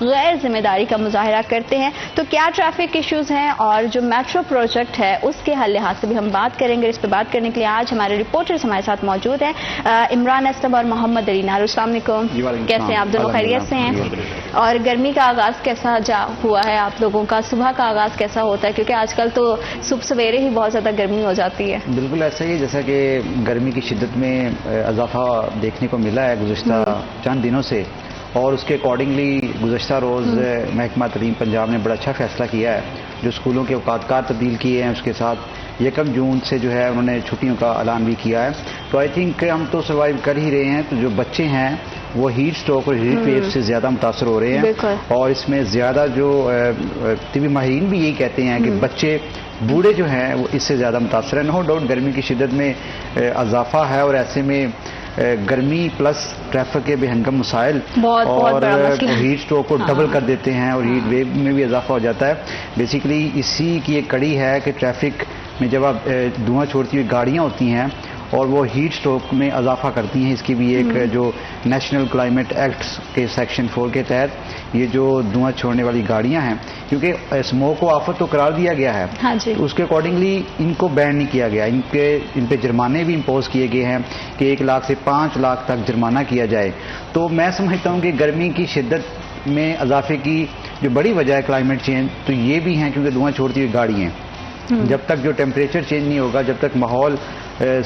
غیر ذمہ داری کا مظاہرہ کرتے ہیں. تو کیا ٹریفک ایشوز ہیں اور جو میٹرو پروجیکٹ ہے اس کے حل لحاظ سے بھی ہم بات کریں گے. اس پہ بات کرنے کے لیے آج ہمارے رپورٹرز ہمارے ساتھ موجود ہیں, عمران اسلم اور محمد علی نار. السلام علیکم, کیسے ہیں آپ دونوں؟ خیریت سے ہیں؟ اور گرمی کا آغاز کیسا ہوا ہے آپ لوگوں کا؟ صبح کا آغاز کیسا ہوتا ہے؟ کیونکہ آج کل تو صبح سویرے ہی بہت زیادہ گرمی ہو جاتی ہے. بالکل ایسا ہی, جیسا کہ گرمی کی شدت میں اضافہ دیکھنے کو ملا ہے گزشتہ چند دنوں سے, اور اس کے اکارڈنگلی گزشتہ روز محکمہ تعلیم پنجاب نے بڑا اچھا فیصلہ کیا ہے. جو اسکولوں کے اوقات کار تبدیل کیے ہیں, اس کے ساتھ 1 جون سے جو ہے انہوں نے چھٹیوں کا اعلان بھی کیا ہے. تو آئی تھنک ہم تو سروائیو کر ہی رہے ہیں. تو جو بچے ہیں وہ ہیٹ اسٹروک اور ہیٹ ویو سے زیادہ متاثر ہو رہے ہیں, اور اس میں زیادہ جو طبی ماہرین بھی یہی کہتے ہیں کہ بچے بوڑھے جو ہیں وہ اس سے زیادہ متاثر ہیں. نو ڈاؤٹ گرمی کی شدت میں اضافہ ہے, اور ایسے میں گرمی پلس ٹریفک کے بے ہنگم مسائل اور ہیٹ اسٹروک کو ڈبل کر دیتے ہیں, اور ہیٹ ویو میں بھی اضافہ ہو جاتا ہے. بیسیکلی اسی کی ایک کڑی ہے کہ ٹریفک میں جب آپ دھواں چھوڑتی ہوئی گاڑیاں ہوتی ہیں اور وہ ہیٹ اسٹروک میں اضافہ کرتی ہیں. اس کی بھی ایک جو نیشنل کلائمیٹ ایکٹ کے سیکشن 4 کے تحت یہ جو دھواں چھوڑنے والی گاڑیاں ہیں, کیونکہ اسموک کو آفت تو قرار دیا گیا ہے, اس کے اکارڈنگلی ان کو بین نہیں کیا گیا. ان پہ جرمانے بھی امپوز کیے گئے ہیں کہ 1 لاکھ سے 5 لاکھ تک جرمانہ کیا جائے. تو میں سمجھتا ہوں کہ گرمی کی شدت میں اضافے کی جو بڑی وجہ ہے کلائمیٹ چینج, تو یہ بھی ہیں کیونکہ دھواں چھوڑتی ہوئی گاڑی ہیں. جب تک جو ٹیمپریچر چینج نہیں ہوگا, جب تک ماحول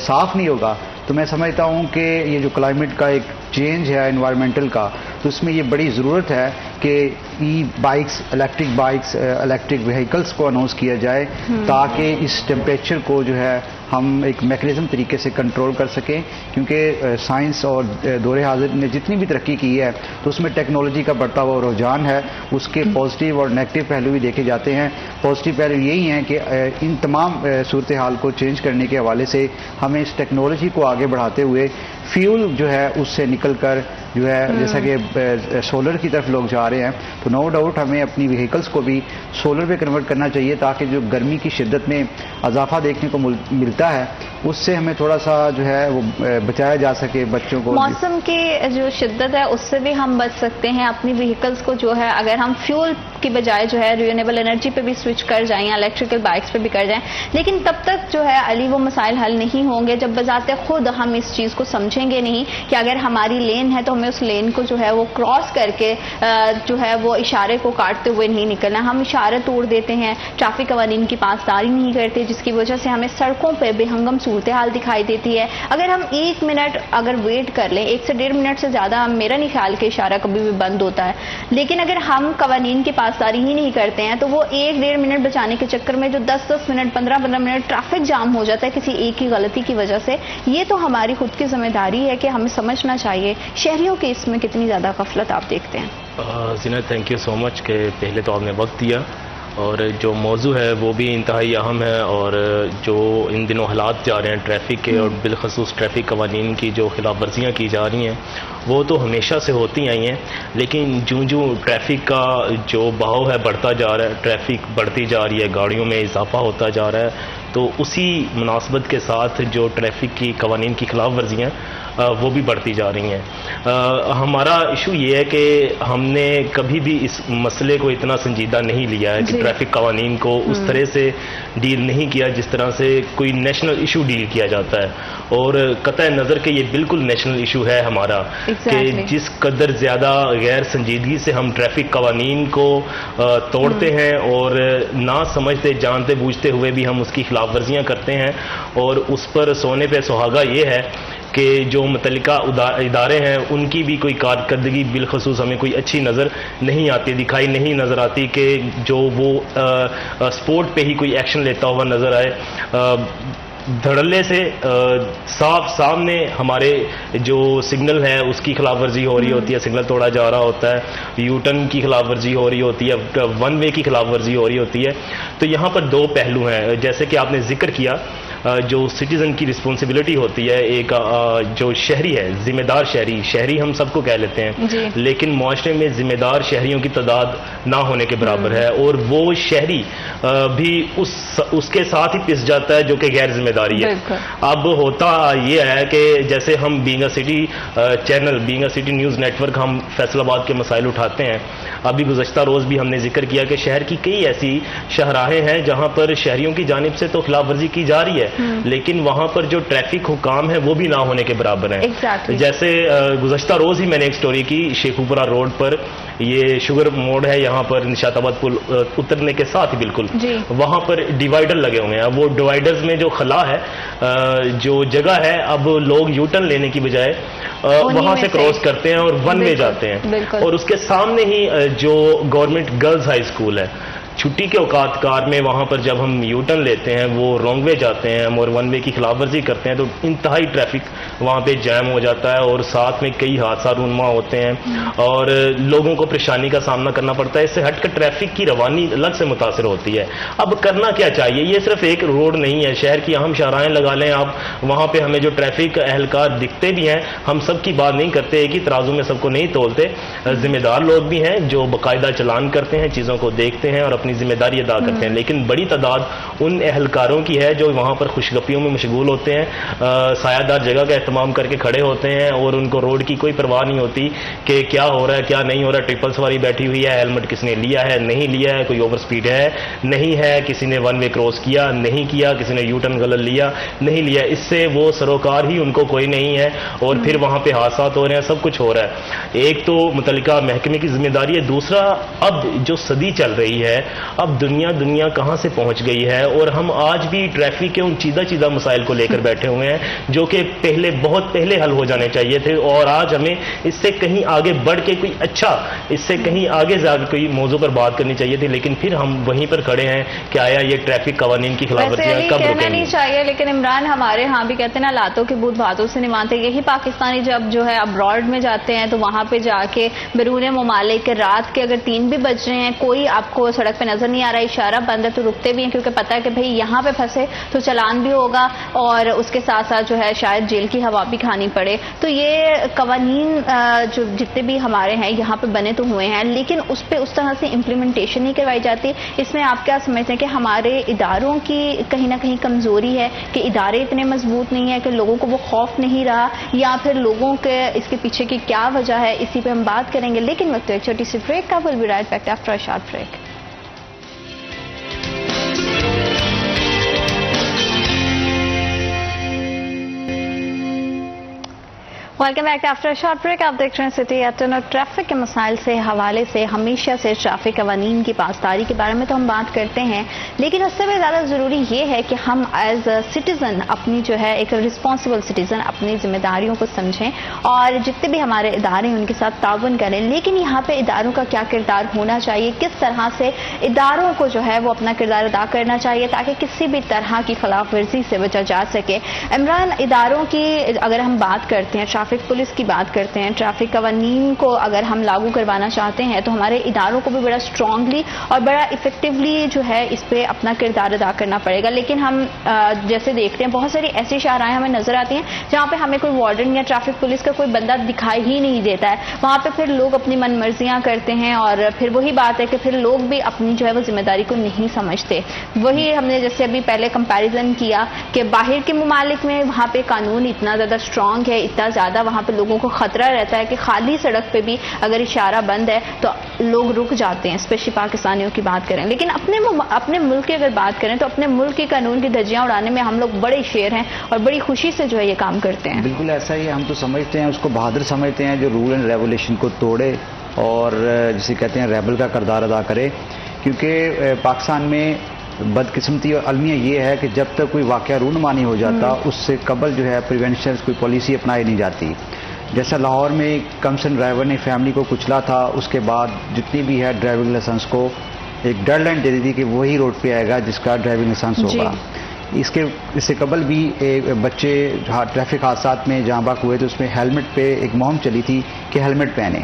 صاف نہیں ہوگا, تو میں سمجھتا ہوں کہ یہ جو کلائمیٹ کا ایک چینج ہے انوائرمنٹل کا, تو اس میں یہ بڑی ضرورت ہے کہ ای بائکس, الیکٹرک وہیکلس کو اناؤنس کیا جائے, تاکہ اس ٹیمپریچر کو جو ہے ہم ایک میکینزم طریقے سے کنٹرول کر سکیں. کیونکہ سائنس اور دور حاضر نے جتنی بھی ترقی کی ہے تو اس میں ٹیکنالوجی کا بڑھتا ہوا رجحان ہے. اس کے پازیٹیو اور نیگیٹو پہلو بھی دیکھے جاتے ہیں. پازیٹیو پہلو یہی ہیں کہ ان تمام صورتحال کو چینج کرنے کے حوالے سے ہمیں اس ٹیکنالوجی کو آگے بڑھاتے ہوئے فیول جو ہے اس سے نکل کر جو ہے جیسا کہ سولر کی طرف لوگ جا رہے ہیں, تو نو ڈاؤٹ ہمیں اپنی وہیکلس کو بھی سولر پہ کنورٹ کرنا چاہیے, تاکہ جو گرمی کی شدت میں اضافہ دیکھنے کو ملتا ہے اس سے ہمیں تھوڑا سا جو ہے وہ بچایا جا سکے بچوں کو. موسم کی جو شدت ہے اس سے بھی ہم بچ سکتے ہیں. اپنی وہیکلس کو جو ہے اگر ہم فیول کی بجائے جو ہے رینیویبل انرجی پہ بھی سوئچ کر جائیں, الیکٹریکل بائکس پہ بھی کر جائیں, لیکن تب تک جو ہے علی وہ مسائل حل نہیں ہوں گے جب بذات خود ہم اس چیز کو سمجھیں گے نہیں کہ اگر ہماری لین ہے تو ہمیں اس لین کو جو ہے وہ کراس کر کے جو ہے وہ اشارے کو کاٹتے ہوئے نہیں نکلنا. ہم اشارے توڑ دیتے ہیں, ٹریفک قوانین کی پاسداری نہیں کرتے, جس کی وجہ سے ہمیں سڑکوں پہ بے ہنگم صورتحال دکھائی دیتی ہے. اگر ہم 1 منٹ اگر ویٹ کر لیں, 1 سے 1.5 منٹ سے زیادہ میرا نہیں خیال کہ اشارہ کبھی بھی بند ہوتا ہے, لیکن اگر ہم قوانین کی پاسداری ہی نہیں کرتے ہیں تو وہ 1-1.5 منٹ بچانے کے چکر میں جو 10-10 منٹ 15-15 منٹ ٹریفک جام ہو جاتا ہے کسی ایک کی غلطی کی وجہ سے. یہ تو ہماری خود کی ذمہ داری ہے کہ ہمیں سمجھنا چاہیے. شہریوں کی اس میں کتنی زیادہ غفلت آپ دیکھتے ہیں؟ زینت تھینک یو سو مچ کہ پہلے تو آپ نے وقت دیا, اور جو موضوع ہے وہ بھی انتہائی اہم ہے. اور جو ان دنوں حالات جا رہے ہیں ٹریفک کے, اور بالخصوص ٹریفک قوانین کی جو خلاف ورزیاں کی جا رہی ہیں وہ تو ہمیشہ سے ہوتی آئی ہیں, لیکن جو ٹریفک کا جو بہاؤ ہے بڑھتا جا رہا ہے, ٹریفک بڑھتی جا رہی ہے, گاڑیوں میں اضافہ ہوتا جا رہا ہے, تو اسی مناسبت کے ساتھ جو ٹریفک کی قوانین کی خلاف ورزیاں وہ بھی بڑھتی جا رہی ہیں. ہمارا ایشو یہ ہے کہ ہم نے کبھی بھی اس مسئلے کو اتنا سنجیدہ نہیں لیا ہے کہ ٹریفک قوانین کو اس طرح سے ڈیل نہیں کیا جس طرح سے کوئی نیشنل ایشو ڈیل کیا جاتا ہے. اور قطع نظر کہ یہ بالکل نیشنل ایشو ہے ہمارا, کہ جس قدر زیادہ غیر سنجیدگی سے ہم ٹریفک قوانین کو توڑتے ہیں, اور نہ سمجھتے جانتے بوجھتے ہوئے بھی ہم اس کی خلاف ورزیاں کرتے ہیں. اور اس پر سونے پہ سہاگا یہ ہے کہ جو متعلقہ ادارے ہیں ان کی بھی کوئی کارکردگی بالخصوص ہمیں کوئی اچھی نظر نہیں آتی, دکھائی نہیں نظر آتی کہ جو وہ سپورٹ پہ ہی کوئی ایکشن لیتا ہوا نظر آئے. دھڑلے سے صاف سامنے ہمارے جو سگنل ہے اس کی خلاف ورزی ہو رہی ہوتی ہے, سگنل توڑا جا رہا ہوتا ہے, یو ٹرن کی خلاف ورزی ہو رہی ہوتی ہے, 1 وے کی خلاف ورزی ہو رہی ہوتی ہے. تو یہاں پر 2 پہلو ہیں جیسے کہ آپ نے ذکر کیا. جو سٹیزن کی رسپانسبلٹی ہوتی ہے، ایک جو شہری ہے، ذمہ دار شہری ہم سب کو کہہ لیتے ہیں، لیکن معاشرے میں ذمہ دار شہریوں کی تعداد نہ ہونے کے برابر ہے، اور وہ شہری بھی اس کے ساتھ ہی پس جاتا ہے جو کہ غیر ذمہ داری ہے۔ اب ہوتا یہ ہے کہ جیسے ہم being a city channel, being a city news network, ہم فیصل آباد کے مسائل اٹھاتے ہیں۔ ابھی گزشتہ روز بھی ہم نے ذکر کیا کہ شہر کی کئی ایسی شاہراہیں ہیں جہاں پر شہریوں کی جانب سے تو خلاف ورزی کی جا رہی ہے، لیکن وہاں پر جو ٹریفک حکام ہے وہ بھی نہ ہونے کے برابر ہیں۔ جیسے گزشتہ روز ہی میں نے ایک سٹوری کی، شیخوپورہ روڈ پر، یہ شوگر موڑ ہے یہاں پر، نشات آباد پل اترنے کے ساتھ ہی بالکل وہاں پر ڈیوائیڈر لگے ہوئے ہیں۔ وہ ڈیوائیڈرز میں جو خلا ہے، جو جگہ ہے، اب لوگ یو ٹرن لینے کی بجائے وہاں سے کراس کرتے ہیں اور ون وے جاتے ہیں، اور اس کے سامنے ہی جو گورنمنٹ گرلز ہائی اسکول ہے، چھٹی کے اوقات کار میں وہاں پر جب ہم یو ٹرن لیتے ہیں، وہ رانگ وے جاتے ہیں اور ون وے کی خلاف ورزی کرتے ہیں، تو انتہائی ٹریفک وہاں پہ جیم ہو جاتا ہے اور ساتھ میں کئی حادثہ رونما ہوتے ہیں اور لوگوں کو پریشانی کا سامنا کرنا پڑتا ہے۔ اس سے ہٹ کر ٹریفک کی روانی الگ سے متاثر ہوتی ہے۔ اب کرنا کیا چاہیے؟ یہ صرف ایک روڈ نہیں ہے، شہر کی اہم شاہراہیں لگا لیں آپ، وہاں پہ ہمیں جو ٹریفک اہلکار دکھتے بھی ہیں، ہم سب کی بات نہیں کرتے، ایک ہی ترازو میں سب کو نہیں تولتے، ذمہ دار لوگ بھی ہیں جو باقاعدہ چلان کرتے ہیں، چیزوں کو دیکھتے ہیں اور اپنی ذمہ داری ادا کرتے ہیں، لیکن بڑی تعداد ان اہلکاروں کی ہے جو وہاں پر خوشگپیوں میں مشغول ہوتے ہیں، سایہ دار جگہ کا اہتمام کر کے کھڑے ہوتے ہیں اور ان کو روڈ کی کوئی پرواہ نہیں ہوتی کہ کیا ہو رہا ہے کیا نہیں ہو رہا ہے، ٹرپل سواری بیٹھی ہوئی ہے، ہیلمٹ کس نے لیا ہے نہیں لیا ہے، کوئی اوور سپیڈ ہے نہیں ہے، کسی نے ون وے کراس کیا نہیں کیا، کسی نے یو ٹرن غلط لیا نہیں لیا، اس سے وہ سروکار ہی ان کو کوئی نہیں ہے اور پھر وہاں پہ حادثات ہو رہے ہیں، سب کچھ ہو رہا ہے۔ ایک تو متعلقہ محکمے کی ذمہ داری ہے، دوسرا اب جو صدی چل رہی ہے، اب دنیا کہاں سے پہنچ گئی ہے، اور ہم آج بھی ٹریفک کے ان چیدہ مسائل کو لے کر بیٹھے ہوئے ہیں جو کہ بہت پہلے حل ہو جانے چاہیے تھے، اور آج ہمیں اس سے کہیں آگے بڑھ کے کوئی اچھا، اس سے کہیں آگے جا کے کوئی موضوع پر بات کرنی چاہیے تھی، لیکن پھر ہم وہیں پر کھڑے ہیں کہ آیا یہ ٹریفک قوانین کی خلاف ورزیاں کب رکیں گی؟ نہیں چاہیے، لیکن عمران ہمارے ہاں بھی کہتے ہیں نا، لاتوں کے بھوت باتوں سے نہیں مانتے۔ یہی پاکستانی جب جو ہے ابراڈ میں جاتے ہیں تو وہاں پہ جا کے بیرون ممالک رات کے اگر 3 بھی بج رہے ہیں، کوئی آپ کو سڑک پہ نظر نہیں آ رہا، اشارہ بند ہے، تو رکتے بھی ہیں کیونکہ پتہ ہے کہ بھئی یہاں پہ پھنسے تو چلان بھی ہوگا اور اس کے ساتھ ساتھ جو ہے شاید جیل کی ہوا بھی کھانی پڑے۔ تو یہ قوانین جو جتنے بھی ہمارے ہیں یہاں پہ بنے تو ہوئے ہیں، لیکن اس پہ اس طرح سے امپلیمنٹیشن نہیں کروائی جاتی۔ اس میں آپ کیا سمجھتے ہیں کہ ہمارے اداروں کی کہیں نہ کہیں کمزوری ہے کہ ادارے اتنے مضبوط نہیں ہیں کہ لوگوں کو وہ خوف نہیں رہا، یا پھر لوگوں کے اس کے پیچھے کی کیا وجہ ہے؟ اسی پہ ہم بات کریں گے، لیکن وقت ایک چھوٹی سی بریک کا، will be right back after a short break. Welcome back after short break. آپ دیکھ رہے ہیں سٹی ایٹن، اور ٹریفک کے مسائل سے حوالے سے ہمیشہ سے ٹریفک قوانین کی پاسداری کے بارے میں تو ہم بات کرتے ہیں، لیکن اس سے بھی زیادہ ضروری یہ ہے کہ ہم ایز اے سٹیزن اپنی جو ہے ایک رسپانسبل سٹیزن اپنی ذمہ داریوں کو سمجھیں اور جتنے بھی ہمارے ادارے ہیں ان کے ساتھ تعاون کریں، لیکن یہاں پہ اداروں کا کیا کردار ہونا چاہیے، کس طرح سے اداروں کو جو ہے وہ اپنا کردار ادا کرنا چاہیے تاکہ کسی بھی طرح کی خلاف ورزی سے بچا جا سکے۔ عمران، اداروں کی اگر ہم بات کرتے ہیں، ٹریفک پولیس کی بات کرتے ہیں، ٹریفک قوانین کو اگر ہم لاگو کروانا چاہتے ہیں تو ہمارے اداروں کو بھی بڑا اسٹرانگلی اور بڑا افیکٹولی جو ہے اس پہ اپنا کردار ادا کرنا پڑے گا، لیکن ہم جیسے دیکھتے ہیں بہت ساری ایسی شاہراہیں ہمیں نظر آتی ہیں جہاں پہ ہمیں کوئی وارڈن یا ٹریفک پولیس کا کوئی بندہ دکھائی ہی نہیں دیتا ہے، وہاں پہ پھر لوگ اپنی من مرضیاں کرتے ہیں اور پھر وہی بات ہے کہ پھر لوگ بھی اپنی جو ہے وہ ذمہ داری کو نہیں سمجھتے۔ وہی ہم نے جیسے ابھی پہلے کمپیریزن کیا کہ باہر کے ممالک میں وہاں پہ قانون اتنا زیادہ اسٹرانگ ہے، اتنا زیادہ وہاں پہ لوگوں کو خطرہ رہتا ہے کہ خالی سڑک پہ بھی اگر اشارہ بند ہے تو لوگ رک جاتے ہیں، اسپیشلی پاکستانیوں کی بات کریں، لیکن اپنے ملک کی اگر بات کریں تو اپنے ملک کے قانون کی دھجیاں اڑانے میں ہم لوگ بڑے شیر ہیں اور بڑی خوشی سے جو ہے یہ کام کرتے ہیں۔ بالکل ایسا ہی ہم تو سمجھتے ہیں، اس کو بہادر سمجھتے ہیں جو رول اینڈ ریگولیشن کو توڑے اور جسے کہتے ہیں ریبل کا کردار ادا کرے، کیونکہ پاکستان میں بدقسمتی اور المیہ یہ ہے کہ جب تک کوئی واقعہ رونما نہیں ہو جاتا اس سے قبل جو ہے پریونشن کوئی پالیسی اپنائی نہیں جاتی۔ جیسا لاہور میں کمسن ڈرائیور نے فیملی کو کچلا تھا، اس کے بعد جتنی بھی ہے ڈرائیونگ لائسنس کو ایک ڈیڈ لائن دے دی تھی کہ وہی روڈ پہ آئے گا جس کا ڈرائیونگ لائسنس ہوگا۔ اس سے قبل بھی بچے ٹریفک حادثات میں جاں بحق ہوئے تو اس میں ہیلمٹ پہ ایک مہم چلی تھی کہ ہیلمٹ پہنیں،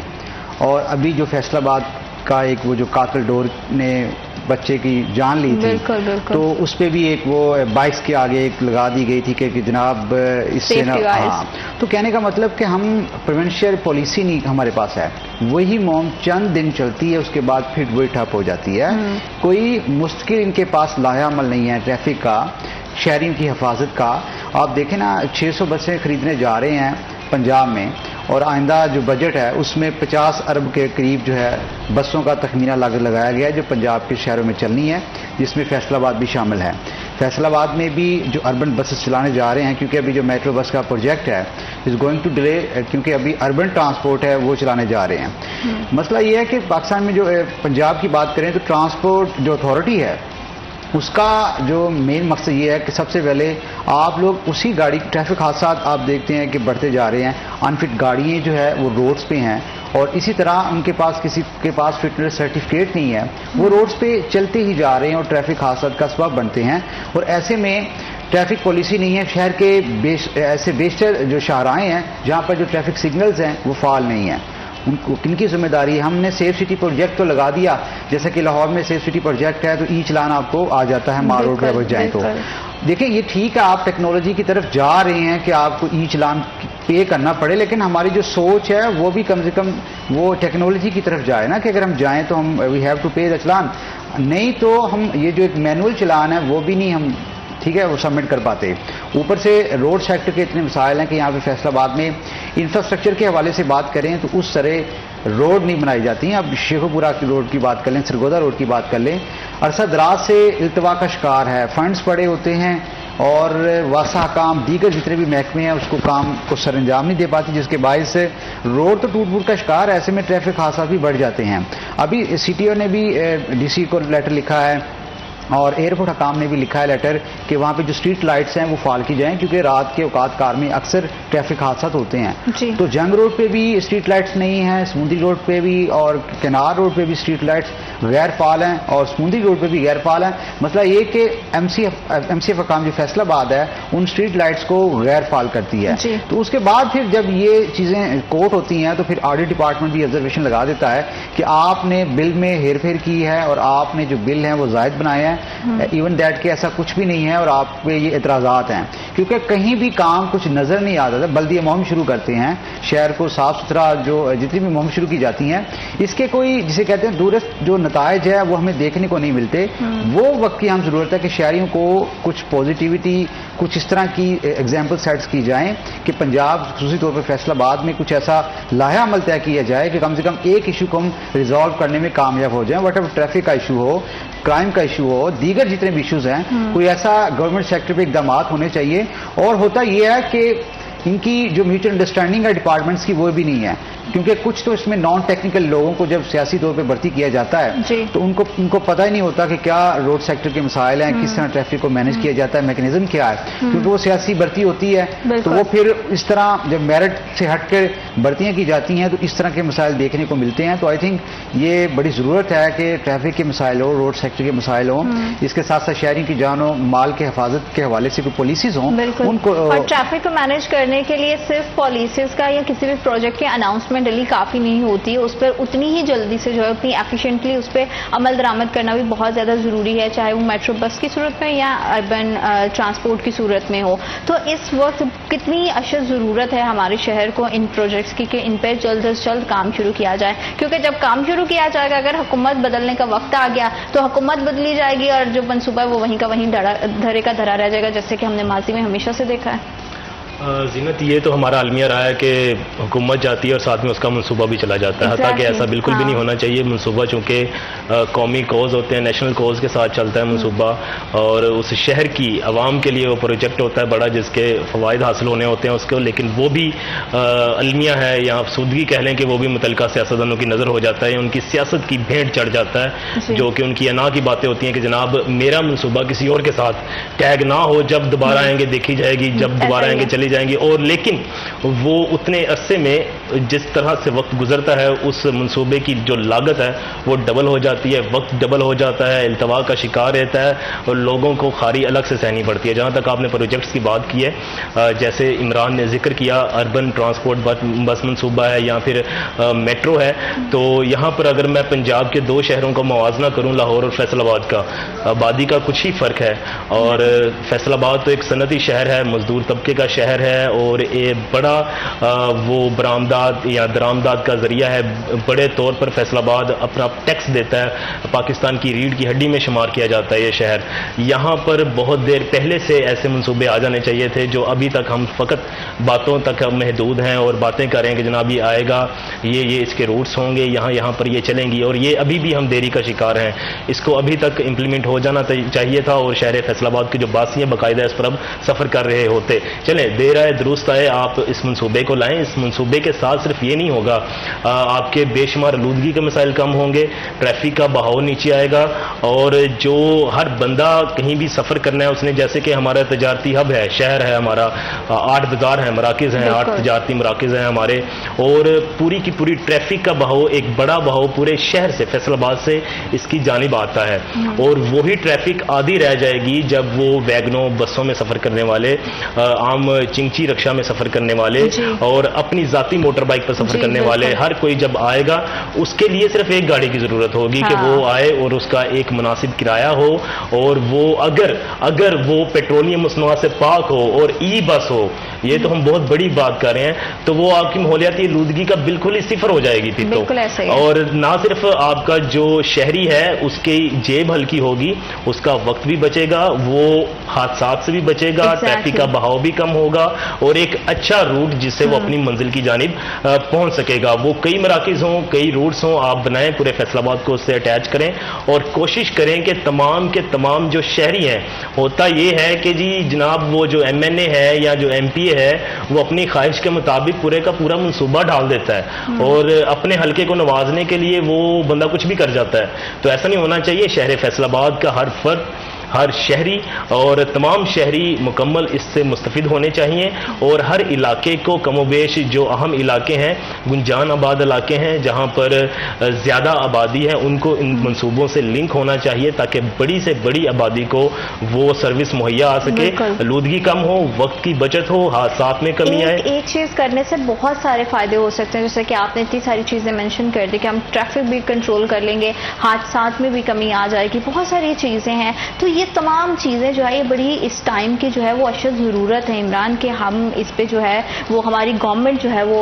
اور ابھی جو فیصل آباد کا ایک وہ جو قاتل ڈور نے بچے کی جان لی تھی. بالکل بالکل. تو اس پہ بھی ایک وہ بائکس کے آگے ایک لگا دی گئی تھی کہ جناب اس سے نا. ہاں تو کہنے کا مطلب کہ ہم پریونشن پالیسی نہیں ہمارے پاس ہے. وہی موم چند دن چلتی ہے, اس کے بعد پھر وہی ٹھپ ہو جاتی ہے. کوئی مستقل ان کے پاس لایا عمل نہیں ہے ٹریفک کا, شہریوں کی حفاظت کا. آپ دیکھیں نا 600 بسیں خریدنے جا رہے ہیں پنجاب میں, اور آئندہ جو بجٹ ہے اس میں 50 ارب کے قریب جو ہے بسوں کا تخمینہ لگایا گیا ہے جو پنجاب کے شہروں میں چلنی ہے, جس میں فیصل آباد بھی شامل ہے. فیصل آباد میں بھی جو اربن بسز چلانے جا رہے ہیں, کیونکہ ابھی جو میٹرو بس کا پروجیکٹ ہے از گوئنگ ٹو ڈیلے, کیونکہ ابھی اربن ٹرانسپورٹ ہے وہ چلانے جا رہے ہیں. مسئلہ یہ ہے کہ پاکستان میں جو پنجاب کی بات کریں تو ٹرانسپورٹ جو اتھارٹی ہے اس کا جو مین مقصد یہ ہے کہ سب سے پہلے آپ لوگ اسی گاڑی ٹریفک حادثات آپ دیکھتے ہیں کہ بڑھتے جا رہے ہیں. انفٹ گاڑیاں جو ہے وہ روڈز پہ ہیں, اور اسی طرح ان کے پاس کسی کے پاس فٹنس سرٹیفکیٹ نہیں ہے, وہ روڈز پہ چلتے ہی جا رہے ہیں اور ٹریفک حادثات کا سبب بنتے ہیں. اور ایسے میں ٹریفک پالیسی نہیں ہے. شہر کے ایسے بیشتر جو شاہراہیں ہیں جہاں پر جو ٹریفک سگنلز ہیں وہ فعال نہیں ہیں. کن کی ذمہ داری ہے؟ ہم نے سیف سٹی پروجیکٹ تو لگا دیا, جیسے کہ لاہور میں سیف سٹی پروجیکٹ ہے تو ای چلان آپ کو آ جاتا ہے مال روڈ پہ جائیں تو. دیکھیں یہ ٹھیک ہے آپ ٹیکنالوجی کی طرف جا رہے ہیں کہ آپ کو ای چلان پے کرنا پڑے, لیکن ہماری جو سوچ ہے وہ بھی کم سے کم وہ ٹیکنالوجی کی طرف جائے نا, کہ اگر ہم جائیں تو ہم وی ہیو ٹو پے دا چلان, نہیں تو ہم یہ جو ایک مینول چلان ہے وہ بھی نہیں ہم ٹھیک ہے وہ سبمٹ کر پاتے. اوپر سے روڈ سیکٹر کے اتنے مسائل ہیں کہ یہاں پہ فیصل آباد میں انفراسٹرکچر کے حوالے سے بات کریں تو اس طرح روڈ نہیں بنائی جاتی ہیں. اب شیخو پورہ کی روڈ کی بات کر لیں, سرگودا روڈ کی بات کر لیں, عرصہ دراز سے التوا کا شکار ہے, فنڈز پڑے ہوتے ہیں اور واسطہ کام دیگر جتنے بھی محکمے ہیں اس کو کام کو سر انجام نہیں دے پاتی, جس کے باعث روڈ تو ٹوٹ پھوٹ کا شکار ہے. ایسے میں ٹریفک حادثات بھی بڑھ جاتے ہیں. ابھی سی ٹی او نے بھی ڈی سی کو لیٹر لکھا ہے اور ایئرپورٹ حکام نے بھی لکھا ہے لیٹر کہ وہاں پہ جو اسٹریٹ لائٹس ہیں وہ فعال کی جائیں, کیونکہ رات کے اوقات کار میں اکثر ٹریفک حادثات ہوتے ہیں. تو جنگ روڈ پہ بھی اسٹریٹ لائٹس نہیں ہیں, سمندری روڈ پہ بھی اور کنار روڈ پہ بھی اسٹریٹ لائٹس غیر فعال ہیں, اور سمندری روڈ پہ بھی غیر فعال ہیں. مسئلہ یہ کہ ایم سی ایف حکام جو فیصل آباد ہے ان اسٹریٹ لائٹس کو غیر فعال کرتی ہے. تو اس کے بعد پھر جب یہ چیزیں کوٹ ہوتی ہیں تو پھر آڈٹ ڈپارٹمنٹ بھی آبزرویشن لگا دیتا ہے کہ آپ نے بل میں ہیر پھیر کی ہے اور آپ نے جو بل ہیں وہ زائد بنائے ہیں, ایون دیٹ کہ ایسا کچھ بھی نہیں ہے اور آپ پہ یہ اعتراضات ہیں, کیونکہ کہیں بھی کام کچھ نظر نہیں آتا تھا. بلدیہ مہم شروع کرتے ہیں شہر کو صاف ستھرا, جو جتنی بھی مہم شروع کی جاتی ہیں اس کے کوئی جسے کہتے ہیں دورست جو نتائج ہے وہ ہمیں دیکھنے کو نہیں ملتے. وہ وقت کی ہم ضرورت ہے کہ شہریوں کو کچھ پازیٹیوٹی, کچھ اس طرح کی ایگزامپل سیٹس کی جائیں کہ پنجاب خصوصی طور پر فیصل آباد میں کچھ ایسا لاحہ عمل طے کیا جائے کہ کم سے کم ایک ایشو کو ہم ریزالو کرنے میں کامیاب ہو جائیں. واٹ ایور ٹریفک کا ایشو ہو, کرائم کا ایشو ہو, دیگر جتنے بھی ایشوز ہیں, کوئی ایسا گورنمنٹ سیکٹر پہ اقدامات ہونے چاہیے. اور ہوتا یہ ہے کہ ان کی جو میوچل انڈرسٹینڈنگ ہے ڈپارٹمنٹس کی وہ بھی نہیں ہے, کیونکہ کچھ تو اس میں نان ٹیکنیکل لوگوں کو جب سیاسی طور پہ بھرتی کیا جاتا ہے تو ان کو پتہ ہی نہیں ہوتا کہ کیا روڈ سیکٹر کے مسائل ہیں, کس طرح ٹریفک کو مینیج کیا جاتا ہے, میکنزم کیا ہے, کیونکہ وہ سیاسی بھرتی ہوتی ہے تو وہ پھر اس طرح جب میرٹ سے ہٹ کے بھرتیاں کی جاتی ہیں تو اس طرح کے مسائل دیکھنے کو ملتے ہیں. تو آئی تھنک یہ بڑی ضرورت ہے کہ ٹریفک کے مسائل ہوں, روڈ سیکٹر کے مسائل ہوں, اس کے ساتھ ساتھ شہری کی جان و مال کے حفاظت کے حوالے سے کوئی پالیسیز ہوں ان کو. اور ٹریفک کو مینیج کرنے کے لیے صرف پالیسیز کا یا کسی بھی پروجیکٹ کی اناؤنسمنٹ ڈیلی کافی نہیں ہوتی, اس پر اتنی ہی جلدی سے جو ہے اتنی ایفیشینٹلی اس پہ عمل درآمد کرنا بھی بہت زیادہ ضروری ہے, چاہے وہ میٹرو بس کی صورت میں یا اربن ٹرانسپورٹ کی صورت میں ہو. تو اس وقت کتنی اشد ضرورت ہے ہمارے شہر کو ان پروجیکٹس کی کہ ان پہ جلد از جلد کام شروع کیا جائے, کیونکہ جب کام شروع کیا جائے گا, اگر حکومت بدلنے کا وقت آ گیا تو حکومت بدلی جائے گی اور جو منصوبہ ہے وہ وہیں کا وہیں دھرے کا دھرا رہ جائے گا, جیسے کہ ہم نے ماضی میں ہمیشہ سے دیکھا ہے. زینت, یہ تو ہمارا المیہ رہا ہے کہ حکومت جاتی ہے اور ساتھ میں اس کا منصوبہ بھی چلا جاتا ہے, حتیٰ کہ ایسا بالکل بھی نہیں ہونا چاہیے. منصوبہ چونکہ قومی کوز ہوتے ہیں, نیشنل کوز کے ساتھ چلتا ہے منصوبہ, اور اس شہر کی عوام کے لیے وہ پروجیکٹ ہوتا ہے بڑا جس کے فوائد حاصل ہونے ہوتے ہیں اس کو, لیکن وہ بھی المیہ ہے یا افسودگی کہہ لیں کہ وہ بھی متعلقہ سیاستدانوں کی نظر ہو جاتا ہے, ان کی سیاست کی بھیڑ چڑھ جاتا ہے, جو کہ ان کی انا کی باتیں ہوتی ہیں کہ جناب میرا منصوبہ کسی اور کے ساتھ ٹیگ نہ ہو, جب دوبارہ آئیں گے دیکھی جائے گی, جب دوبارہ آئیں گے چلی جائیں گی. اور لیکن وہ اتنے عرصے میں جس طرح سے وقت گزرتا ہے اس منصوبے کی جو لاگت ہے وہ ڈبل ہو جاتی ہے، وقت ڈبل ہو جاتا ہے، التوا کا شکار رہتا ہے اور لوگوں کو خاری الگ سے سہنی پڑتی ہے۔ جہاں تک آپ نے پروجیکٹس کی بات کی ہے، جیسے عمران نے ذکر کیا اربن ٹرانسپورٹ بس منصوبہ ہے یا پھر میٹرو ہے، تو یہاں پر اگر میں پنجاب کے 2 شہروں کا موازنہ کروں، لاہور اور فیصل آباد کا، آبادی کا کچھ ہی فرق ہے، اور فیصل آباد تو ایک صنعتی شہر ہے، مزدور طبقے کا شہر ہے اور ایک بڑا وہ برآمدات یا درآمدات کا ذریعہ ہے، بڑے طور پر فیصل آباد اپنا ٹیکس دیتا ہے، پاکستان کی ریڑھ کی ہڈی میں شمار کیا جاتا ہے یہ شہر۔ یہاں پر بہت دیر پہلے سے ایسے منصوبے آ جانے چاہیے تھے جو ابھی تک ہم فقط باتوں تک محدود ہیں اور باتیں کر رہے ہیں کہ جناب یہ آئے گا، یہ اس کے روٹس ہوں گے، یہاں پر یہ چلیں گی، اور یہ ابھی بھی ہم دیری کا شکار ہیں۔ اس کو ابھی تک امپلیمنٹ ہو جانا چاہیے تھا اور شہر فیصل آباد کے جو باسی ہیں باقاعدہ اس پر اب سفر کر رہے ہوتے۔ چلیں دیر آئے درست آئے، آپ اس منصوبے کو لائیں۔ اس منصوبے کے ساتھ صرف یہ نہیں ہوگا، آپ کے بے شمار آلودگی کے مسائل کم ہوں گے، ٹریفک کا بہاؤ نیچے آئے گا، اور جو ہر بندہ کہیں بھی سفر کرنا ہے اس نے، جیسے کہ ہمارا تجارتی ہب ہے، شہر ہے ہمارا، 8 بازار ہیں، مراکز ہیں، 8 تجارتی مراکز ہیں ہمارے، اور پوری کی پوری ٹریفک کا بہاؤ، ایک بڑا بہاؤ پورے شہر سے فیصل آباد سے اس کی جانب آتا ہے، اور وہی ٹریفک آدھی رہ جائے گی جب وہ ویگنوں بسوں میں سفر کرنے والے، عام چنگچی رکشا میں سفر کرنے والے اور اپنی ذاتی موٹر بائک پر سفر کرنے والے، ہر کوئی جب آئے گا اس کے لیے صرف ایک گاڑی کی ضرورت ہوگی کہ وہ آئے اور اس کا ایک مناسب کرایہ ہو، اور وہ اگر وہ پیٹرولیم مصنوعات سے پاک ہو اور ای بس ہو، یہ تو ہم بہت بڑی بات کر رہے ہیں، تو وہ آپ کی ماحولیاتی آلودگی کا بالکل ہی صفر ہو جائے گی پھر تو، اور نہ صرف آپ کا جو شہری ہے اس کی جیب ہلکی ہوگی، اس کا وقت بھی بچے گا، وہ حادثات سے بھی بچے گا، ٹریفک کا بہاؤ بھی کم ہوگا، اور ایک اچھا روٹ جس سے وہ اپنی منزل کی جانب پہنچ سکے گا۔ وہ کئی مراکز ہوں، کئی روٹس ہوں، آپ بنائیں، پورے فیصل آباد کو اس سے اٹیچ کریں اور کوشش کریں کہ تمام کے تمام جو شہری ہیں، ہوتا یہ ہے کہ جی جناب وہ جو MNA ہے یا جو MP ہے وہ اپنی خواہش کے مطابق پورے کا پورا منصوبہ ڈال دیتا ہے اور اپنے حلقے کو نوازنے کے لیے وہ بندہ کچھ بھی کر جاتا ہے، تو ایسا نہیں ہونا چاہیے۔ شہر فیصل آباد کا ہر فرد، ہر شہری اور تمام شہری مکمل اس سے مستفید ہونے چاہیے، اور ہر علاقے کو کم و بیش جو اہم علاقے ہیں، گنجان آباد علاقے ہیں جہاں پر زیادہ آبادی ہے، ان کو ان منصوبوں سے لنک ہونا چاہیے تاکہ بڑی سے بڑی آبادی کو وہ سروس مہیا آ سکے، آلودگی کم ہو، وقت کی بچت ہو، حادثات میں کمی آئے۔ ایک چیز کرنے سے بہت سارے فائدے ہو سکتے ہیں، جیسے کہ آپ نے اتنی ساری چیزیں مینشن کر دی کہ ہم ٹریفک بھی کنٹرول کر لیں گے، حادثات میں بھی کمی آ جائے گی، بہت ساری چیزیں ہیں، تو یہ تمام چیزیں جو ہے یہ بڑی اس ٹائم کی جو ہے وہ اشد ضرورت ہے عمران کہ ہم اس پہ جو ہے وہ ہماری گورنمنٹ جو ہے وہ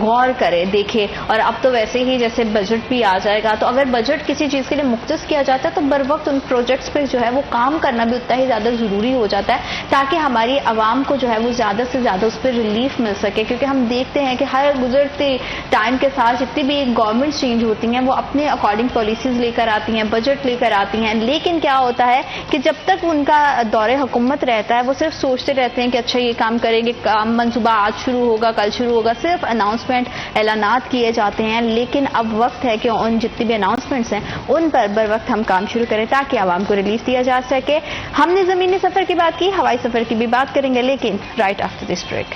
غور کرے، دیکھے، اور اب تو ویسے ہی جیسے بجٹ بھی آ جائے گا، تو اگر بجٹ کسی چیز کے لیے مختص کیا جاتا ہے تو بر وقت ان پروجیکٹس پہ جو ہے وہ کام کرنا بھی اتنا ہی زیادہ ضروری ہو جاتا ہے تاکہ ہماری عوام کو جو ہے وہ زیادہ سے زیادہ اس پہ ریلیف مل سکے، کیونکہ ہم دیکھتے ہیں کہ ہر گزرتے ٹائم کے ساتھ جتنی بھی گورنمنٹ چینج ہوتی ہیں وہ اپنے اکارڈنگ پالیسیز لے کر آتی ہیں، بجٹ لے کر آتی ہیں، لیکن کیا ہوتا ہے کہ جب تک ان کا دور حکومت رہتا ہے وہ صرف سوچتے رہتے ہیں کہ اچھا یہ کام کریں گے، کام منصوبہ آج شروع ہوگا، کل شروع ہوگا، صرف اناؤنسمنٹ اعلانات کیے جاتے ہیں، لیکن اب وقت ہے کہ ان جتنی بھی اناؤنسمنٹس ہیں ان پر بر وقت ہم کام شروع کریں تاکہ عوام کو ریلیف دیا جا سکے۔ ہم نے زمینی سفر کی بات کی، ہوائی سفر کی بھی بات کریں گے، لیکن right after this break.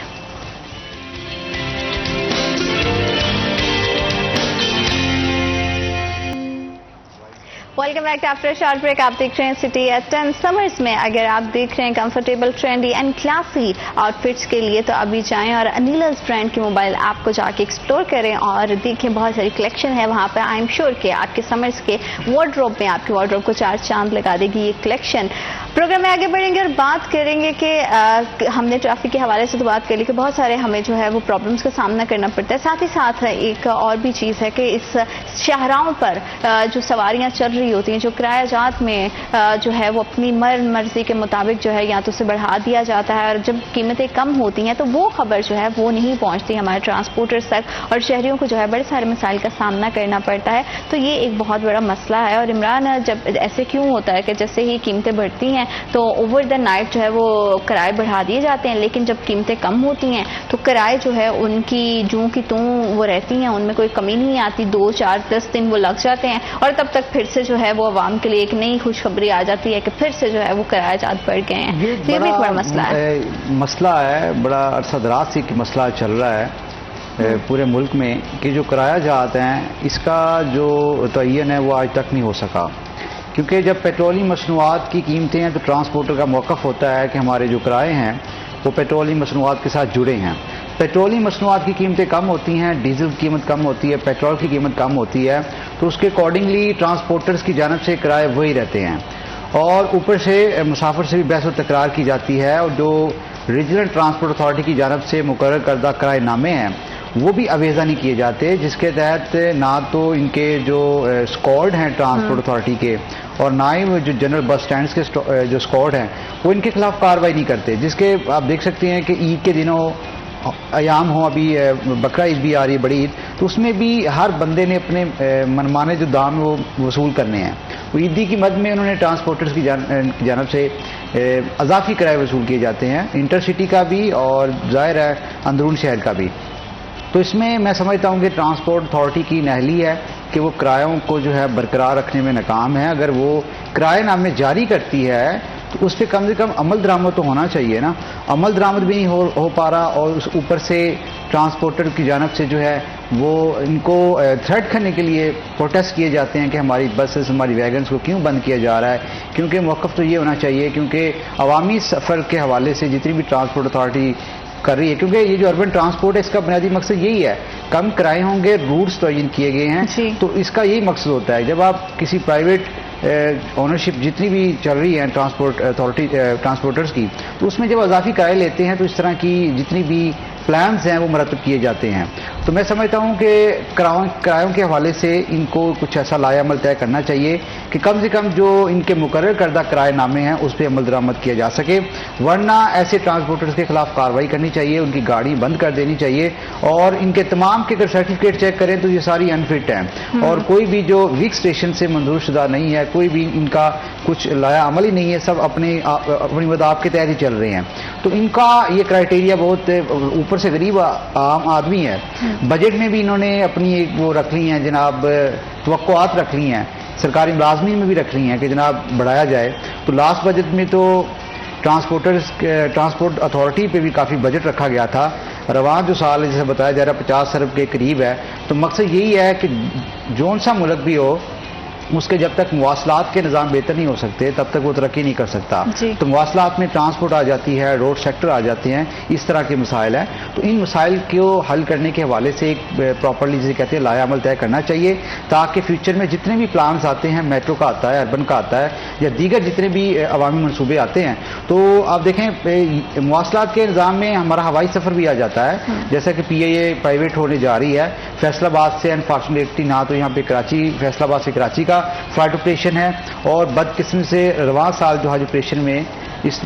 Welcome back after short break. آپ دیکھ رہے ہیں سٹی ایٹ 10 سمرز میں اگر آپ دیکھ رہے ہیں comfortable, trendy and classy outfits کے لیے تو ابھی جائیں اور انیلز برانڈ کی موبائل ایپ کو جا کے ایکسپلور کریں اور دیکھیں، بہت ساری کلیکشن ہے وہاں پہ۔ آئی ایم شیور کہ آپ کے سمرز کے وارڈروب میں آپ کے وارڈروب کو 4 چاند لگا دے گی یہ کلیکشن۔ پروگرام میں آگے بڑھیں گے اور بات کریں گے کہ ہم نے ٹریفک کے حوالے سے تو بات کر لی کہ بہت سارے ہمیں جو ہے وہ پرابلمس کا سامنا کرنا پڑتا ہے، ساتھ ہی ساتھ ایک اور بھی چیز ہے کہ اس شاہراہوں پر جو سواریاں چل رہی ہوتی ہیں، جو کرایہ جات میں جو ہے وہ اپنی مرضی کے مطابق جو ہے یا تو اسے بڑھا دیا جاتا ہے، اور جب قیمتیں کم ہوتی ہیں تو وہ خبر جو ہے وہ نہیں پہنچتی ہمارے ٹرانسپورٹرز تک، اور شہریوں کو جو ہے بڑے سارے مسائل کا سامنا کرنا پڑتا ہے، تو یہ ایک بہت بڑا مسئلہ ہے۔ اور عمران، جب ایسے کیوں ہوتا ہے کہ جیسے ہی قیمتیں بڑھتی ہیں تو اوور دا نائٹ جو ہے وہ کرائے بڑھا دیے جاتے ہیں، لیکن جب قیمتیں کم ہوتی ہیں تو کرائے جو ہے ان کی جوں کی توں وہ رہتی ہیں، ان میں کوئی کمی نہیں آتی، 2 4 10 دن وہ لگ جاتے ہیں، اور تب تک پھر سے جو ہے وہ عوام کے لیے ایک نئی خوشخبری آ جاتی ہے کہ پھر سے جو ہے وہ کرایہ جات بڑھ گئے ہیں۔ یہ بھی ایک بڑا مسئلہ ہے، مسئلہ ہے، بڑا عرصہ دراز سے مسئلہ چل رہا ہے، پورے ملک میں کہ جو کرایہ جات ہیں اس کا جو تعین ہے وہ آج تک نہیں ہو سکا، کیونکہ جب پیٹرولیم مصنوعات کی قیمتیں ہیں تو ٹرانسپورٹر کا موقف ہوتا ہے کہ ہمارے جو کرائے ہیں وہ پیٹرولیم مصنوعات کے ساتھ جڑے ہیں. پیٹرولیم مصنوعات کی قیمتیں کم ہوتی ہیں، ڈیزل کی قیمت کم ہوتی ہے، پیٹرول کی قیمت کم ہوتی ہے، تو اس کے اکارڈنگلی ٹرانسپورٹرز کی جانب سے کرائے وہی رہتے ہیں، اور اوپر سے مسافر سے بھی بحث و تکرار کی جاتی ہے، اور جو ریجنل ٹرانسپورٹ اتھارٹی کی جانب سے مقرر کردہ کرائے نامے ہیں وہ بھی اویزا نہیں کیے جاتے، جس کے تحت نہ تو ان کے جو اسکواڈ ہیں ٹرانسپورٹ اتھارٹی کے اور نہ ہی جو جنرل بس سٹینڈز کے جو اسکواڈ ہیں وہ ان کے خلاف کارروائی نہیں کرتے، جس کے آپ دیکھ سکتے ہیں کہ عید کے دنوں ایام ہوں، ابھی بقرہ عید بھی آ رہی ہے، بڑی عید، تو اس میں بھی ہر بندے نے اپنے منمانے جو دام وہ وصول کرنے ہیں. وہ عیدی کی مد میں انہوں نے ٹرانسپورٹرز کی جانب سے اضافی کرائے وصول کیے جاتے ہیں، انٹر سٹی کا بھی اور ظاہر ہے اندرون شہر کا بھی. تو اس میں میں سمجھتا ہوں کہ ٹرانسپورٹ اتھارٹی کی نااہلی ہے کہ وہ کرایوں کو جو ہے برقرار رکھنے میں ناکام ہے. اگر وہ کرائے نامے جاری کرتی ہے تو اس پہ کم سے کم عمل درآمد تو ہونا چاہیے نا. عمل درآمد بھی نہیں ہو پا رہا، اور اس اوپر سے ٹرانسپورٹر کی جانب سے جو ہے وہ ان کو تھریٹ کرنے کے لیے پروٹیسٹ کیے جاتے ہیں کہ ہماری بسز، ہماری ویگنز کو کیوں بند کیا جا رہا ہے. کیونکہ موقف تو یہ ہونا چاہیے، کیونکہ عوامی سفر کے حوالے سے جتنی بھی ٹرانسپورٹ اتھارٹی کر رہی ہے، کیونکہ یہ جو اربن ٹرانسپورٹ ہے اس کا بنیادی مقصد یہی ہے، کم کرائے ہوں گے، روٹس تعین کیے گئے ہیں، تو اس کا یہی مقصد ہوتا ہے. جب آپ کسی پرائیویٹ اونرشپ جتنی بھی چل رہی ہے ٹرانسپورٹ اتھارٹی ٹرانسپورٹرز کی، تو اس میں جب اضافی کرائے لیتے ہیں تو اس طرح کی جتنی بھی پلانز ہیں وہ مرتب کیے جاتے ہیں. تو میں سمجھتا ہوں کہ کرایوں کے حوالے سے ان کو کچھ ایسا لائحہ عمل طے کرنا چاہیے کہ کم سے کم جو ان کے مقرر کردہ کرائے نامے ہیں اس پہ عمل درآمد کیا جا سکے، ورنہ ایسے ٹرانسپورٹرز کے خلاف کارروائی کرنی چاہیے، ان کی گاڑی بند کر دینی چاہیے، اور ان کے تمام کے اگر سرٹیفکیٹ چیک کریں تو یہ ساری انفٹ ہیں، اور کوئی بھی جو ویک اسٹیشن سے منظور شدہ نہیں ہے، کوئی بھی ان کا کچھ لائحہ عمل ہی نہیں ہے، سب اپنی مداف کے تحت ہی چل رہے ہیں. تو ان کا یہ کرائٹیریا بہت اوپر سے غریب عام آدمی ہے. بجٹ میں بھی انہوں نے اپنی ایک وہ رکھ لی ہیں جناب، توقعات رکھ لی ہیں، سرکاری ملازمین میں بھی رکھ لی ہیں کہ جناب بڑھایا جائے. تو لاسٹ بجٹ میں تو ٹرانسپورٹ اتھارٹی پہ بھی کافی بجٹ رکھا گیا تھا. رواں جو سال جیسے بتایا جا رہا ہے 50 ارب کے قریب ہے. تو مقصد یہی ہے کہ جون سا ملک بھی ہو اس کے جب تک مواصلات کے نظام بہتر نہیں ہو سکتے تب تک وہ ترقی نہیں کر سکتا. تو مواصلات میں ٹرانسپورٹ آ جاتی ہے، روڈ سیکٹر آ جاتے ہیں، اس طرح کے مسائل ہیں. تو ان مسائل کو حل کرنے کے حوالے سے ایک پراپرلی جسے کہتے ہیں لائحہ عمل طے کرنا چاہیے، تاکہ فیوچر میں جتنے بھی پلانز آتے ہیں، میٹرو کا آتا ہے، اربن کا آتا ہے، یا دیگر جتنے بھی عوامی منصوبے آتے ہیں، تو آپ دیکھیں مواصلات کے نظام میں ہمارا ہوائی سفر بھی آ جاتا ہے. جیسا کہ پی آئی اے پرائیویٹ ہونے جا رہی ہے فیصل آباد سے، انفارچونیٹلی نہ تو یہاں پہ کراچی، فیصل آباد سے کراچی کا فلائٹ آپریشن ہے، اور بدقسمتی سے رواں سال جو حج آپریشن میں اس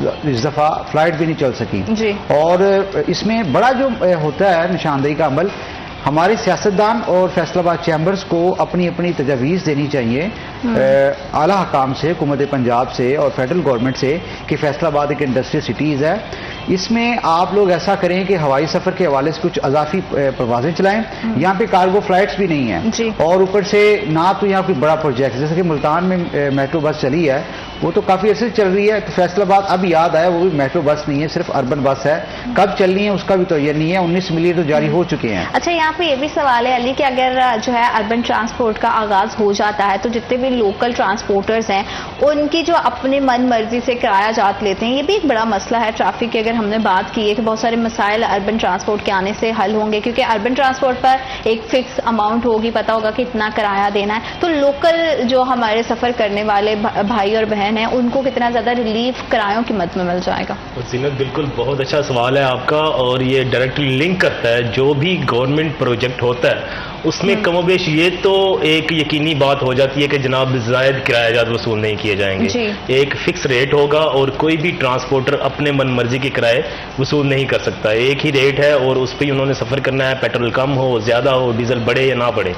دفعہ فلائٹ بھی نہیں چل سکی. اور اس میں بڑا جو ہوتا ہے نشاندہی کا عمل، ہمارے سیاستدان اور فیصل آباد چیمبرز کو اپنی اپنی تجاویز دینی چاہیے اعلیٰ حکام سے، حکومت پنجاب سے اور فیڈرل گورنمنٹ سے، کہ فیصل آباد ایک انڈسٹریل سٹیز ہے، اس میں آپ لوگ ایسا کریں کہ ہوائی سفر کے حوالے سے کچھ اضافی پروازیں چلائیں. یہاں پہ کارگو فلائٹس بھی نہیں ہیں، اور اوپر سے نہ تو یہاں کوئی بڑا پروجیکٹ، جیسے کہ ملتان میں میٹرو بس چلی ہے، وہ تو کافی عرصے سے چل رہی ہے. تو فیصل آباد اب یاد آیا وہ بھی میٹرو بس نہیں ہے، صرف اربن بس ہے. کب چلنی ہے اس کا بھی تو یہ نہیں ہے. 19 ملین تو جاری ہو چکے ہیں. اچھا، یہاں پہ یہ بھی سوال ہے علی کہ اگر جو ہے اربن ٹرانسپورٹ کا آغاز ہو جاتا ہے تو جتنے بھی لوکل ٹرانسپورٹرز ہیں ان کی جو اپنے من مرضی سے کرایہ جات لیتے ہیں، یہ بھی ایک بڑا مسئلہ ہے. ٹریفک کی اگر ہم نے بات کی ہے کہ بہت سارے مسائل اربن ٹرانسپورٹ کے آنے سے حل ہوں گے، کیونکہ اربن ٹرانسپورٹ پر ایک فکس اماؤنٹ ہوگی، پتہ ہوگا کہ اتنا کرایہ دینا ہے. تو لوکل جو ہمارے سفر کرنے والے بھائی اور بہن ہیں ان کو کتنا زیادہ ریلیف کرایوں کی مد میں مل جائے گا؟ زینت، بالکل بہت اچھا سوال ہے آپ کا، اور یہ ڈائریکٹلی لنک کرتا ہے جو بھی گورنمنٹ پروجیکٹ ہوتا ہے اس میں کم و بیش یہ تو ایک یقینی بات ہو جاتی ہے کہ جناب زائد کرایہ جات وصول نہیں کیے جائیں گے. ایک فکس ریٹ ہوگا اور کوئی بھی ٹرانسپورٹر اپنے من مرضی کے کرائے وصول نہیں کر سکتا. ایک ہی ریٹ ہے اور اس پہ انہوں نے سفر کرنا ہے، پیٹرول کم ہو، زیادہ ہو، ڈیزل بڑھے یا نہ بڑھے.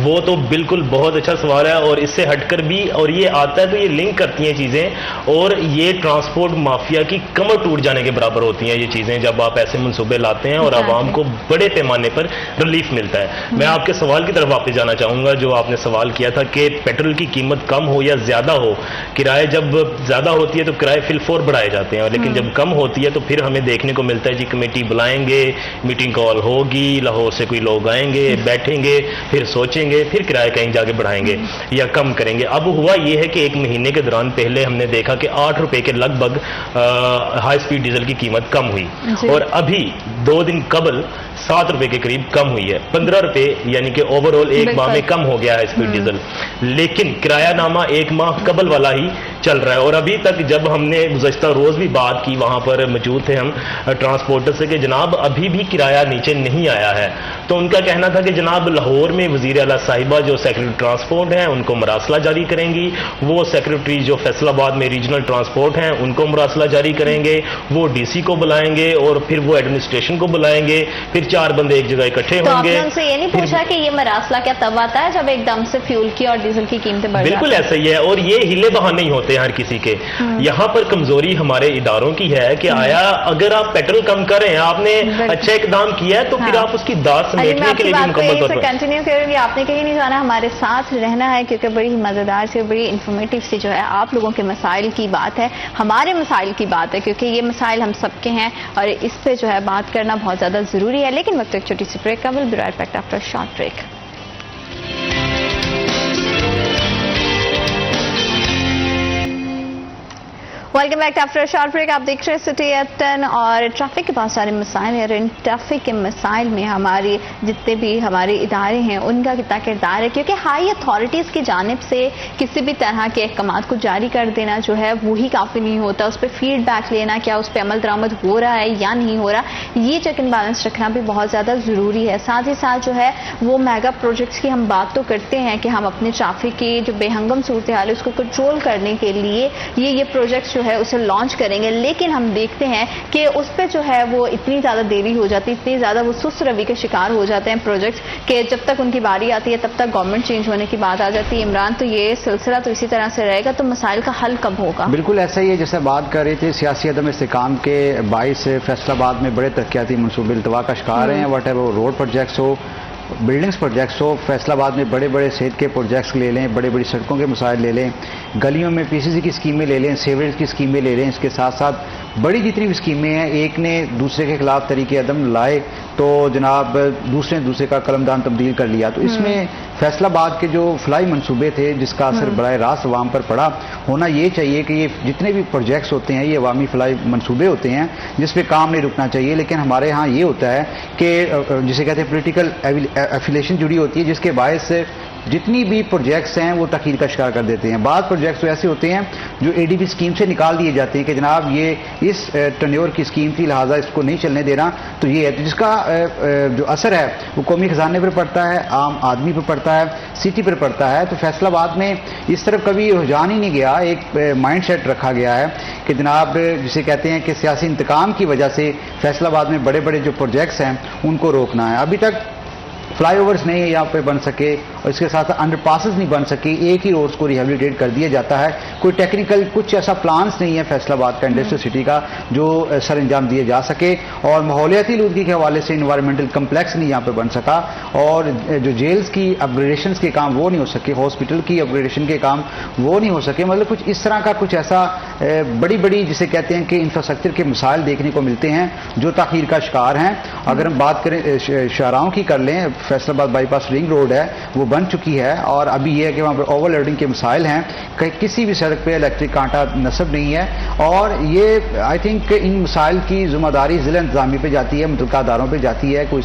وہ تو بالکل بہت اچھا سوال ہے، اور اس سے ہٹ کر بھی اور یہ آتا ہے تو یہ لنک کرتی ہیں چیزیں، اور یہ ٹرانسپورٹ مافیا کی کمر ٹوٹ جانے کے برابر ہوتی ہیں یہ چیزیں جب آپ ایسے منصوبے لاتے ہیں اور عوام کو بڑے پیمانے پر ریلیف ملتا ہے. میں آپ آپ کے سوال کی طرف واپس جانا چاہوں گا جو آپ نے سوال کیا تھا کہ پیٹرول کی قیمت کم ہو یا زیادہ ہو. کرایہ جب زیادہ ہوتی ہے تو کرایہ فی الفور بڑھائے جاتے ہیں, لیکن جب کم ہوتی ہے تو پھر ہمیں دیکھنے کو ملتا ہے جی کمیٹی بلائیں گے, میٹنگ کال ہوگی, لاہور سے کوئی لوگ آئیں گے, بیٹھیں گے, پھر سوچیں گے, پھر کرایہ کہیں جا کے بڑھائیں گے یا کم کریں گے. اب ہوا یہ ہے کہ ایک مہینے کے دوران پہلے ہم نے دیکھا کہ 8 روپے کے لگ بھگ ہائی سپیڈ ڈیزل کی قیمت کم ہوئی, اور ابھی 2 دن قبل 7 روپے کے قریب کم ہوئی ہے. 15 روپے یعنی کہ اوور آل ایک ماہ میں کم ہو گیا ہے اسپیڈ ڈیزل, لیکن کرایہ نامہ ایک ماہ قبل والا ہی چل رہا ہے. اور ابھی تک جب ہم نے گزشتہ روز بھی بات کی, وہاں پر موجود تھے ہم ٹرانسپورٹر سے, کہ جناب ابھی بھی کرایہ نیچے نہیں آیا ہے. تو ان کا کہنا تھا کہ جناب لاہور میں وزیر اعلیٰ صاحبہ جو سیکرٹری ٹرانسپورٹ ہیں ان کو مراسلہ جاری کریں گی, وہ سیکرٹری جو فیصل آباد میں ریجنل ٹرانسپورٹ ہیں ان کو مراسلہ جاری کریں گے, وہ ڈی سی کو بلائیں گے اور پھر وہ ایڈمنسٹریشن کو بلائیں گے, پھر 4 بندے ایک جگہ اکٹھے ہوں گے. تو آپ نے ان سے یہ نہیں پوچھا کہ یہ مراسلہ کیا تب آتا ہے جب ایک دم سے فیول کی اور ڈیزل کی قیمتیں بڑھ جاتی ہیں؟ بالکل ایسا ہی ہے, اور یہ ہلے بہانے ہی ہوتے ہیں ہر کسی کے. یہاں پر کمزوری ہمارے اداروں کی ہے کہ آیا اگر آپ پیٹرول کم کریں, آپ نے اچھا اقدام کیا ہے تو پھر آپ اس کی داد سمیٹنے کے لیے بھی مکمل طور پر کنٹینیو کروں گی. آپ نے کہیں نہیں جانا, ہمارے ساتھ رہنا ہے, کیونکہ بڑی مزیدار سے بڑی انفارمیٹیو سی جو ہے آپ لوگوں کے مسائل کی بات ہے, ہمارے مسائل کی بات ہے, کیونکہ یہ مسائل ہم سب کے ہیں اور اس پہ جو ہے بات کرنا بہت زیادہ ضروری ہے. لیکن وقت ایک چھوٹی سی بریک کا, will be right back after short break. Welcome back after short break. آپ دیکھ رہے سٹی ایٹ 10 اور ٹریفک کے بہت سارے مسائل ہیں, اور ان ٹریفک کے مسائل میں ہماری جتنے بھی ہمارے ادارے ہیں ان کا کتنا کردار ہے, کیونکہ ہائی اتھارٹیز کی جانب سے کسی بھی طرح کے احکامات کو جاری کر دینا جو ہے وہی کافی نہیں ہوتا. اس پہ فیڈ بیک لینا, کیا اس پہ عمل درآمد ہو رہا ہے یا نہیں ہو رہا, یہ چیک اینڈ بیلنس رکھنا بھی بہت زیادہ ضروری ہے. ساتھ ہی ساتھ جو ہے وہ میگا پروجیکٹس کی ہم بات تو کرتے ہیں کہ ہم اپنے ٹریفک کی جو بے ہنگم صورتحال ہے اس کو کنٹرول کرنے کے لیے یہ پروجیکٹس جو ہے اسے لانچ کریں گے, لیکن ہم دیکھتے ہیں کہ اس پہ جو ہے وہ اتنی زیادہ دیری ہو جاتی, اتنی زیادہ وہ سست روی کے شکار ہو جاتے ہیں پروجیکٹس کہ جب تک ان کی باری آتی ہے تب تک گورنمنٹ چینج ہونے کی بات آ جاتی ہے. عمران, تو یہ سلسلہ تو اسی طرح سے رہے گا, تو مسائل کا حل کب ہوگا؟ بالکل ایسا ہی ہے جیسے بات کر رہے تھے, سیاسی عدم استحکام کے باعث فیصل آباد میں بڑے ترقیاتی منصوبے التوا کا شکار ہیں. واٹ ایور روڈ پروجیکٹس ہو, بلڈنگز پروجیکٹس ہو, فیصل آباد میں بڑے بڑے صحت کے پروجیکٹس لے لیں, بڑے بڑی سڑکوں کے مسائل لے لیں, گلیوں میں پی سی سی کی اسکیمیں لے لیں, سیوریج کی اسکیمیں لے لیں. اس کے ساتھ ساتھ بڑی جتنی بھی اسکیمیں ہیں, ایک نے دوسرے کے خلاف طریقے عدم لائے تو جناب دوسرے کا قلمدان تبدیل کر لیا. تو اس میں فیصل آباد کے جو فلائی منصوبے تھے جس کا اثر براہ راست عوام پر پڑا, ہونا یہ چاہیے کہ یہ جتنے بھی پروجیکٹس ہوتے ہیں یہ عوامی فلائی منصوبے ہوتے ہیں جس پہ کام نہیں رکنا چاہیے. لیکن ہمارے ہاں یہ ہوتا ہے کہ جسے کہتے ہیں پولیٹیکل ایفیلیشن جڑی ہوتی ہے, جس کے باعث جتنی بھی پروجیکٹس ہیں وہ تاخیر کا شکار کر دیتے ہیں. بعض پروجیکٹس ایسے ہوتے ہیں جو اے ڈی بی اسکیم سے نکال دیے جاتے ہیں کہ جناب یہ اس ٹرنیور کی اسکیم تھی لہٰذا اس کو نہیں چلنے دینا. تو یہ ہے جس کا جو اثر ہے وہ قومی خزانے پر پڑتا ہے, عام آدمی پر پڑتا ہے, سٹی پر پڑتا ہے. تو فیصل آباد میں اس طرف کبھی رجحان ہی نہیں گیا, ایک مائنڈ سیٹ رکھا گیا ہے کہ جناب جسے کہتے ہیں کہ سیاسی انتقام کی وجہ سے فیصل آباد میں بڑے بڑے جو پروجیکٹس ہیں ان کو روکنا ہے. ابھی تک فلائی اوورس نہیں یہاں پہ بن سکے اور اس کے ساتھ انڈر پاسز نہیں بن سکے, ایک ہی روڈس کو ریہیبلیٹیٹ کر دیا جاتا ہے. کوئی ٹیکنیکل کچھ ایسا پلانس نہیں ہے فیصل آباد کا انڈسٹریل سٹی کا جو سر انجام دیے جا سکے, اور ماحولیاتی آلودگی کے حوالے سے انوائرمنٹل کمپلیکس نہیں یہاں پہ بن سکا, اور جو جیلز کی اپ گریڈیشنس کے کام وہ نہیں ہو سکے, ہاسپٹل کی اپ گریڈیشن کے کام وہ نہیں ہو سکے. مطلب کچھ اس طرح کا کچھ ایسا بڑی بڑی جسے کہتے ہیں کہ انفراسٹرکچر کے مسائل دیکھنے کو ملتے ہیں جو تاخیر کا شکار ہیں. اگر ہم بات کریں شاہراہوں کی کر لیں, فیصل آباد بائی پاس رنگ روڈ ہے وہ بن چکی ہے, اور ابھی یہ ہے کہ وہاں پر اوور لوڈنگ کے مسائل ہیں, کسی بھی سڑک پہ الیکٹرک کانٹا نصب نہیں ہے. اور یہ آئی تھنک ان مسائل کی ذمہ داری ضلع انتظامیہ پہ جاتی ہے, متعلقہ اداروں پہ جاتی ہے. کوئی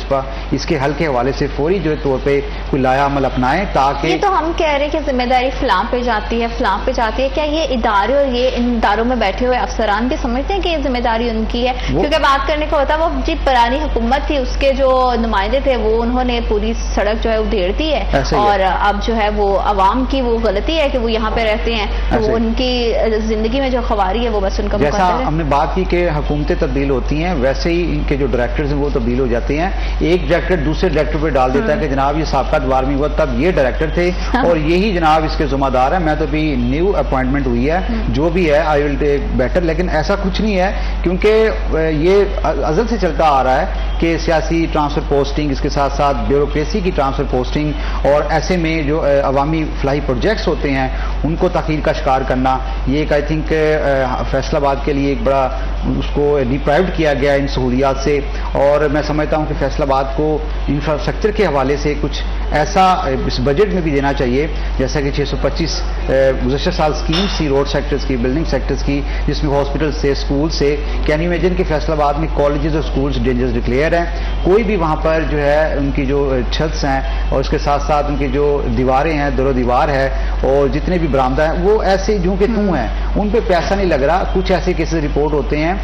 اس کے حل کے حوالے سے فوری جو طور پہ کوئی لایا عمل اپنائیں تاکہ یہ تو ہم کہہ رہے ہیں کہ ذمہ داری فلاں پہ جاتی ہے, فلاں پہ جاتی ہے. کیا یہ ادارے اور یہ ان اداروں میں بیٹھے ہوئے افسران بھی سمجھتے ہیں کہ یہ ذمہ داری ان کی ہے؟ کیونکہ بات کرنے کو ہوتا ہے وہ جی پرانی حکومت تھی, اس کے جو نمائندے تھے وہ انہوں نے پوری سڑک جو ہے ادھیڑ دی ہے, اور اب جو ہے وہ عوام کی وہ غلطی ہے کہ وہ یہاں پہ رہتے ہیں تو ان کی زندگی میں جو خواری ہے وہ بس ان کا جیسا مقدر ہے. ہم نے بات کی کہ حکومتیں تبدیل ہوتی ہیں ویسے ہی ان کے جو ڈائریکٹرز ہیں وہ تبدیل ہو جاتے ہیں. ایک ڈائریکٹر دوسرے ڈائریکٹر پہ ڈال دیتا ہے کہ جناب یہ سابقہ 12ویں ہوا تب یہ ڈائریکٹر تھے اور یہی جناب اس کے ذمہ دار ہیں. میں تو بھی نیو اپوائنٹمنٹ ہوئی ہے جو بھی ہے آئی ول ٹیک بیٹر, لیکن ایسا کچھ نہیں ہے کیونکہ یہ ازل سے چلتا آ رہا ہے کہ سیاسی ٹرانسفر پوسٹنگ, اس کے ساتھ ساتھ بیوروکریسی کی ٹرانسفر پوسٹنگ اور ایسے میں جو عوامی فلاحی پروجیکٹس ہوتے ہیں ان کو تاخیر کا شکار کرنا, یہ ایک آئی تھنک فیصل آباد کے لیے ایک بڑا اس کو ڈیپرائیوڈ کیا گیا ان سہولیات سے. اور میں سمجھتا ہوں کہ فیصل آباد کو انفراسٹرکچر کے حوالے سے کچھ ایسا اس بجٹ میں بھی دینا چاہیے جیسا کہ 625 گزشتہ سال اسکیمس تھی روڈ سیکٹرز کی, بلڈنگ سیکٹرز کی, جس میں ہاسپٹل سے اسکول سے. کین یو امیجن کہ فیصل آباد میں کالجز اور اسکولس ڈینجرس ڈکلیئر ہیں, کوئی بھی وہاں پر جو ہے ان کی جو چھتس ہیں اور اس کے ساتھ ساتھ ان کی جو دیواریں ہیں در و دیوار ہے اور جتنے بھی برآمدہ ہیں وہ ایسے جوں کے توں ہیں, ان پہ پیسہ نہیں لگ رہا. کچھ ایسے کیسز رپورٹ ہوتے ہیں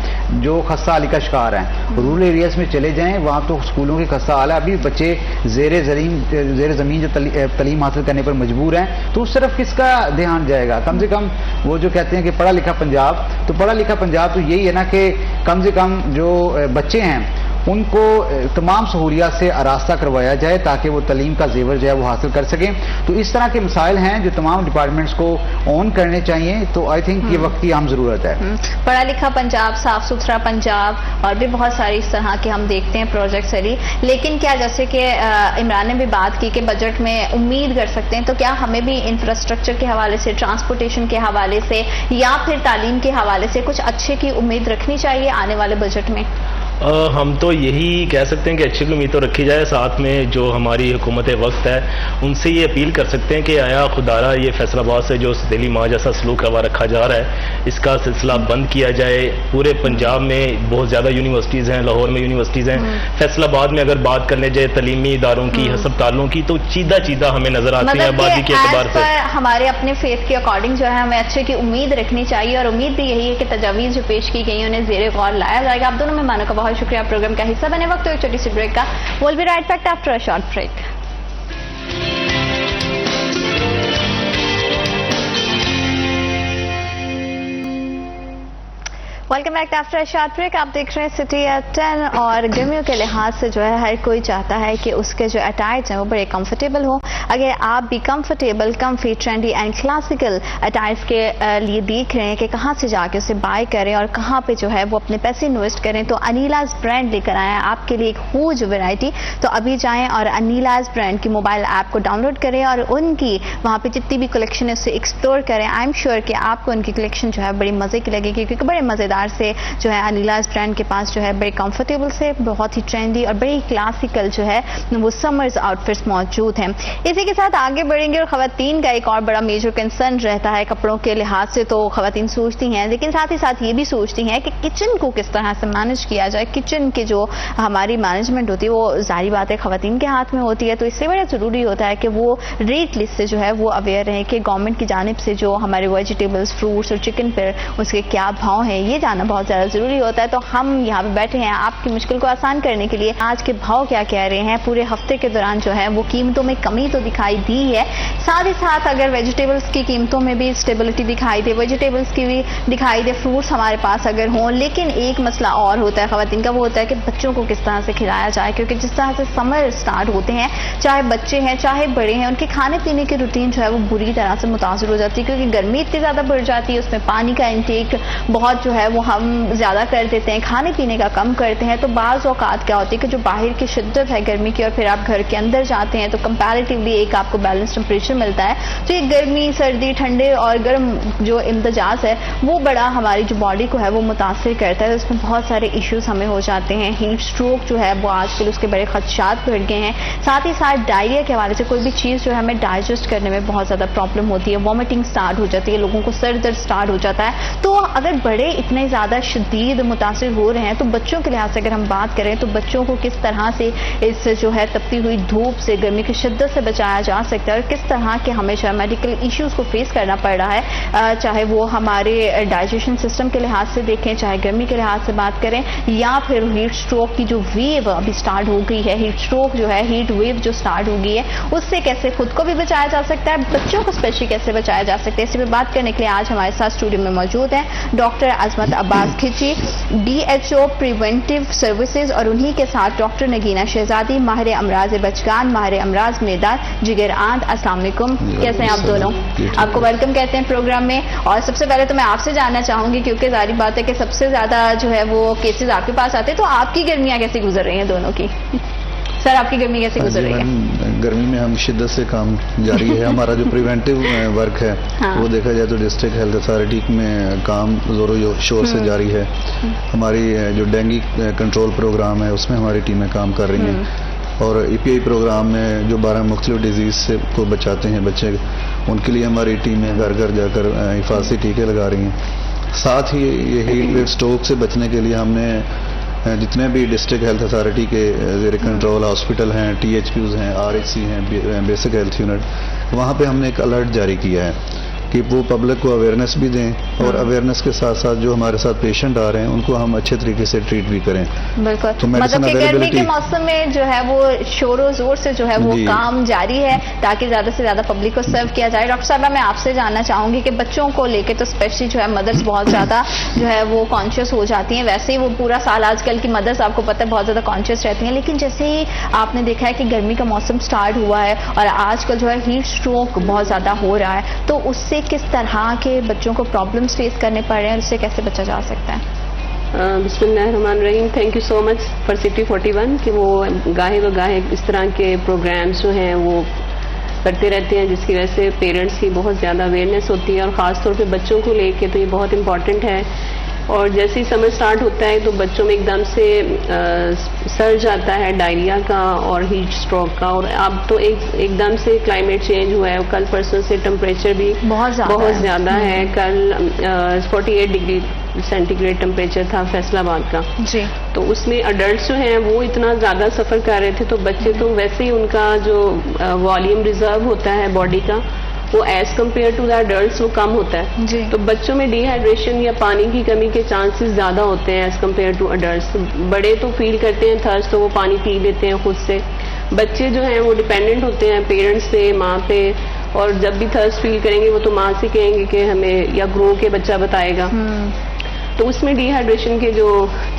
جو خستہ حالی کا شکار ہیں. رورل ایریاز میں چلے جائیں وہاں تو اسکولوں کی خستہ حال ہے, ابھی بچے زیر زمین جو تعلیم حاصل کرنے پر مجبور ہیں, تو اس طرف کس کا دھیان جائے گا؟ کم سے کم وہ جو کہتے ہیں کہ پڑھا لکھا پنجاب, تو پڑھا لکھا پنجاب تو یہی ہے نا کہ کم سے کم جو بچے ہیں ان کو تمام سہولیات سے آراستہ کروایا جائے تاکہ وہ تعلیم کا زیور جو ہے وہ حاصل کر سکیں. تو اس طرح کے مسائل ہیں جو تمام ڈپارٹمنٹس کو آن کرنے چاہیے. تو آئی تھنک یہ وقت کی اہم ضرورت ہے. پڑھا لکھا پنجاب, صاف ستھرا پنجاب اور بھی بہت ساری اس طرح کے ہم دیکھتے ہیں پروجیکٹس علی. لیکن کیا جیسے کہ عمران نے بھی بات کی کہ بجٹ میں امید کر سکتے ہیں, تو کیا ہمیں بھی انفراسٹرکچر کے حوالے سے, ٹرانسپورٹیشن کے حوالے سے یا پھر تعلیم کے حوالے سے کچھ اچھے کی امید رکھنی چاہیے آنے والے بجٹ میں؟ ہم تو یہی کہہ سکتے ہیں کہ اچھی امید تو رکھی جائے. ساتھ میں جو ہماری حکومت وقت ہے ان سے یہ اپیل کر سکتے ہیں کہ آیا خدارہ یہ فیصل آباد سے جو دہلی ماں جیسا سلوک روا رکھا جا رہا ہے اس کا سلسلہ بند کیا جائے. پورے پنجاب میں بہت زیادہ یونیورسٹیز ہیں, لاہور میں یونیورسٹیز ہیں, فیصل آباد میں اگر بات کرنے جائے تعلیمی اداروں کی, ہسپتالوں کی, تو چیدہ چیدہ ہمیں نظر آتی ہیں آبادی کے اعتبار سے. ہمارے اپنے فیتھ کے اکارڈنگ جو ہے ہمیں اچھے کی امید رکھنی چاہیے, اور امید بھی یہی ہے کہ تجاویز جو پیش کی گئی انہیں زیر غور لایا جائے گا. آپ دونوں مہمانوں کا بہت شکریہ پروگرام کا حصہ بنے. وقت ایک چھوٹی سی بریک کا. We'll be right back after a short break. Welcome back after short break. آپ دیکھ رہے ہیں سٹی ایٹ 10, اور گرمیوں کے لحاظ سے جو ہے ہر کوئی چاہتا ہے کہ اس کے جو اٹائرز ہیں وہ بڑے کمفرٹیبل ہوں. اگر آپ بھی کمفرٹیبل, کمفی, ٹرینڈی اینڈ کلاسیکل اٹائرز کے لیے دیکھ رہے ہیں کہ کہاں سے جا کے اسے بائی کریں اور کہاں پہ جو ہے وہ اپنے پیسے انویسٹ کریں, تو انیلاز برانڈ لے کر آیا ہے آپ کے لیے ایک ہیوج ویرائٹی. تو ابھی جائیں اور انیلاز برانڈ کی موبائل ایپ کو ڈاؤن لوڈ کریں اور ان کی وہاں پہ جتنی بھی کلیکشن ہے اسے ایکسپلور کریں. آئی ایم شیور کہ آپ کو ان کی کلیکشن جو ہے بڑی مزے کی لگے گی, کیونکہ بڑے مزیدار سے جو ہے انیلاز برانڈ کے پاس جو ہے بڑے کمفرٹیبل سے, بہت ہی ٹرینڈی اور بڑی کلاسیکل جو ہے وہ سمرز آؤٹ فٹس موجود ہیں. اسی کے ساتھ آگے بڑھیں گے, اور خواتین کا ایک اور بڑا میجر کنسرن رہتا ہے کپڑوں کے لحاظ سے. تو خواتین سوچتی ہیں, لیکن ساتھ ہی ساتھ یہ بھی سوچتی ہیں کہ کچن کو کس طرح سے مینج کیا جائے. کچن کے جو ہماری مینجمنٹ ہوتی ہے وہ ظاہری بات ہے خواتین کے ہاتھ میں ہوتی ہے, تو اس سے بڑا ضروری ہوتا ہے کہ وہ ریٹ لسٹ سے جو ہے وہ اویئر رہیں کہ گورنمنٹ کی جانب سے جو ہمارے ویجیٹیبلز, فروٹس اور چکن پر اس کے کیا بھاؤ ہیں یہ جاننا بہت زیادہ ضروری ہوتا ہے. تو ہم یہاں پہ بیٹھے ہیں آپ کی مشکل کو آسان کرنے کے لیے. آج کے بھاؤ کیا کہہ رہے ہیں, پورے ہفتے کے دوران جو ہے وہ قیمتوں میں کمی تو دکھائی دی ہے, ساتھ ہی ساتھ اگر ویجیٹیبلز کی قیمتوں میں بھی اسٹیبلٹی دکھائی دے, ویجیٹیبلز کی بھی دکھائی دے, فروٹس ہمارے پاس اگر ہوں. لیکن ایک مسئلہ اور ہوتا ہے خواتین کا, وہ ہوتا ہے کہ بچوں کو کس طرح سے کھلایا جائے, کیونکہ جس طرح سے سمر سٹارٹ ہوتے ہیں, چاہے بچے ہیں چاہے بڑے ہیں, ان کے کھانے پینے کی روٹین جو ہے وہ بری طرح سے متاثر ہو جاتی ہے, کیونکہ گرمی اتنی زیادہ بڑھ جاتی ہے, اس میں پانی کا انٹیک بہت جو ہے وہ ہم زیادہ کر دیتے ہیں, کھانے پینے کا کم کرتے ہیں. تو بعض اوقات کیا ہوتی ہے کہ جو باہر کی شدت ہے گرمی کی, اور پھر آپ گھر کے اندر جاتے ہیں تو کمپیریٹیولی ایک آپ کو بیلنس ٹمپریچر ملتا ہے. تو یہ گرمی, سردی, ٹھنڈے اور گرم جو امتزاج ہے وہ بڑا ہماری جو باڈی کو ہے وہ متاثر کرتا ہے. اس میں بہت سارے ایشوز ہمیں ہو جاتے ہیں. ہیٹ اسٹروک جو ہے وہ آج کل اس کے بڑے خدشات بڑھ گئے ہیں. ساتھ ہی ساتھ ڈائریا کے حوالے سے کوئی بھی چیز جو ہے ہمیں ڈائجسٹ کرنے میں بہت زیادہ پرابلم ہوتی ہے, وامٹنگ سٹارٹ ہو جاتی ہے, لوگوں کو سر درد سٹارٹ ہو جاتا ہے. تو اگر بڑے اتنے اتنے زیادہ شدید متاثر ہو رہے ہیں، تو بچوں کے لحاظ سے اگر ہم بات کریں تو بچوں کو کس طرح سے اس جو ہے تپتی ہوئی دھوپ سے، گرمی کی شدت سے بچایا جا سکتا ہے، اور کس طرح کے ہمیشہ میڈیکل ایشوز کو فیس کرنا پڑ رہا ہے، چاہے وہ ہمارے ڈائجیشن سسٹم کے لحاظ سے دیکھیں، چاہے گرمی کے لحاظ سے بات کریں، یا پھر ہیٹ اسٹروک کی جو ویو ابھی سٹارٹ ہو گئی ہے، ہیٹ اسٹروک جو ہے، ہیٹ ویو جو سٹارٹ ہو گئی ہے، اس سے کیسے خود کو بھی بچایا جا سکتا ہے، بچوں کو اسپیشلی کیسے بچایا جا سکتا ہے، اس پہ بات کرنے کے لیے آج ہمارے ساتھ اسٹوڈیو میں موجود ہیں ڈاکٹر عظمت عباس کھچی، DHO پریونٹیو سروسز، اور انہی کے ساتھ ڈاکٹر نگینہ شہزادی، ماہر امراض بچگان، ماہر امراض معدات، جگر آنت۔ السلام علیکم، کیسے ہیں آپ دونوں؟ آپ کو ویلکم کہتے ہیں پروگرام میں، اور سب سے پہلے تو میں آپ سے جاننا چاہوں گی، کیونکہ ظاہری بات ہے کہ سب سے زیادہ جو ہے وہ کیسز آپ کے پاس آتے ہیں، تو آپ کی گرمیاں کیسی گزر رہی ہیں دونوں کی؟ سر آپ کی گرمی کیسے گزر رہی ہے؟ گرمی میں ہم شدت سے کام جاری ہے، ہمارا جو پریونٹیو ورک ہے وہ دیکھا جائے تو ڈسٹرکٹ ہیلتھ اتھارٹی میں کام زور و شور سے جاری ہے۔ ہماری جو ڈینگی کنٹرول پروگرام ہے اس میں ہماری ٹیمیں کام کر رہی ہیں، اور EPI پروگرام میں جو 12 مختلف ڈیزیز سے کو بچاتے ہیں بچے، ان کے لیے ہماری ٹیمیں گھر گھر جا کر حفاظتی ٹیکے لگا رہی ہیں۔ ساتھ ہی یہ ہیٹ ویو اسٹروک سے بچنے کے لیے ہم نے جتنے بھی ڈسٹرکٹ ہیلتھ اتھارٹی کے زیر کنٹرول ہاسپٹل ہیں، THPs ہیں، RHC ہیں، بیسک ہیلتھ یونٹ، وہاں پہ ہم نے ایک الرٹ جاری کیا ہے کہ وہ پبلک کو اویئرنیس بھی دیں، اور اویئرنیس کے ساتھ ساتھ جو ہمارے ساتھ پیشنٹ آ رہے ہیں ان کو ہم اچھے طریقے سے ٹریٹ بھی کریں۔ بالکل، تو مطلب کہ گرمی کے موسم میں جو ہے وہ شور و زور سے جو ہے وہ کام جاری ہے تاکہ زیادہ سے زیادہ پبلک کو سرو کیا جائے۔ ڈاکٹر صاحبہ میں آپ سے جاننا چاہوں گی کہ بچوں کو لے کے تو اسپیشلی جو ہے مدرس بہت زیادہ جو ہے وہ کانشیس ہو جاتی ہیں، ویسے ہی وہ پورا سال آج کل کی مدرس آپ کو پتہ ہے بہت زیادہ کانشیس رہتی ہیں، لیکن جیسے ہی آپ نے دیکھا ہے کہ گرمی کا موسم سٹارٹ ہوا ہے اور آج کل جو ہے ہیٹ اسٹروک بہت زیادہ ہو رہا ہے، تو اس سے کس طرح کے بچوں کو پرابلمس فیس کرنے پڑ رہے ہیں، اس سے کیسے بچا جا سکتا ہے؟ بسم اللہ الرحمن الرحیم۔ Thank you so much for city 41 کہ وہ گاہے بگاہے اس طرح کے پروگرامز جو ہیں وہ کرتے رہتے ہیں، جس کی وجہ سے پیرنٹس کی بہت زیادہ اویئرنیس ہوتی ہے، اور خاص طور پہ بچوں کو لے کے تو یہ بہت امپورٹنٹ ہے۔ اور جیسے ہی سمر سٹارٹ ہوتا ہے تو بچوں میں ایک دم سے سرج آتا ہے ڈائریا کا اور ہیٹ اسٹروک کا، اور اب تو ایک دم سے کلائمیٹ چینج ہوا ہے، کل پرسوں سے ٹمپریچر بھی بہت زیادہ ہے۔ کل 48 ڈگری سینٹی گریڈ ٹمپریچر تھا فیصل آباد کا، جی، تو اس میں اڈلٹس جو ہیں وہ اتنا زیادہ سفر کر رہے تھے، تو بچے تو ویسے ہی ان کا جو والیوم ریزرو ہوتا ہے باڈی کا وہ as compare to the adults وہ کم ہوتا ہے، جی، تو بچوں میں ڈی ہائیڈریشن یا پانی کی کمی کے چانسز زیادہ ہوتے ہیں ایز کمپیئر ٹو ایڈلٹس۔ بڑے تو فیل کرتے ہیں تھرسٹ تو وہ پانی پی لیتے ہیں خود سے، بچے جو ہیں وہ ڈیپینڈنٹ ہوتے ہیں پیرنٹس پہ، ماں پہ، اور جب بھی تھرسٹ فیل کریں گے وہ تو ماں سے کہیں گے کہ ہمیں، یا گرو کے بچہ بتائے گا، تو اس میں ڈی ہائیڈریشن کے جو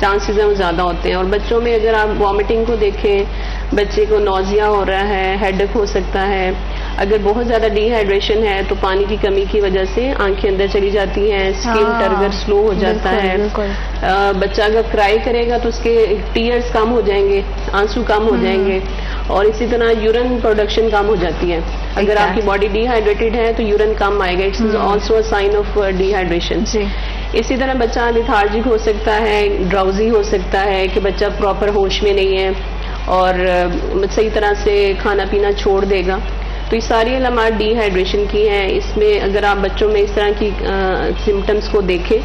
چانسز ہیں وہ زیادہ ہوتے ہیں۔ اور بچوں میں اگر آپ وامٹنگ کو دیکھیں، بچے کو نوزیا ہو رہا ہے، ہیڈک ہو سکتا ہے، اگر بہت زیادہ ڈی ہائیڈریشن ہے تو پانی کی کمی کی وجہ سے آنکھیں اندر چلی جاتی ہیں، اسکن ٹرگر سلو ہو جاتا ہے، بچہ اگر کرائی کرے گا تو اس کے ٹیئرز کم ہو جائیں گے، آنسو کم ہو جائیں گے، اور اسی طرح یورین پروڈکشن کم ہو جاتی ہے۔ اگر آپ کی باڈی ڈی ہائیڈریٹڈ ہے تو یورین کم آئے گا، it's also a sign of dehydration. اسی طرح بچہ لیتھارجک ہو سکتا ہے، ڈراؤزی ہو سکتا ہے کہ بچہ پراپر ہوش میں نہیں ہے اور صحیح طرح سے کھانا پینا چھوڑ دے گا، تو یہ ساری علامات ڈی ہائیڈریشن کی ہیں۔ اس میں اگر آپ بچوں میں اس طرح کی سمٹمز کو دیکھیں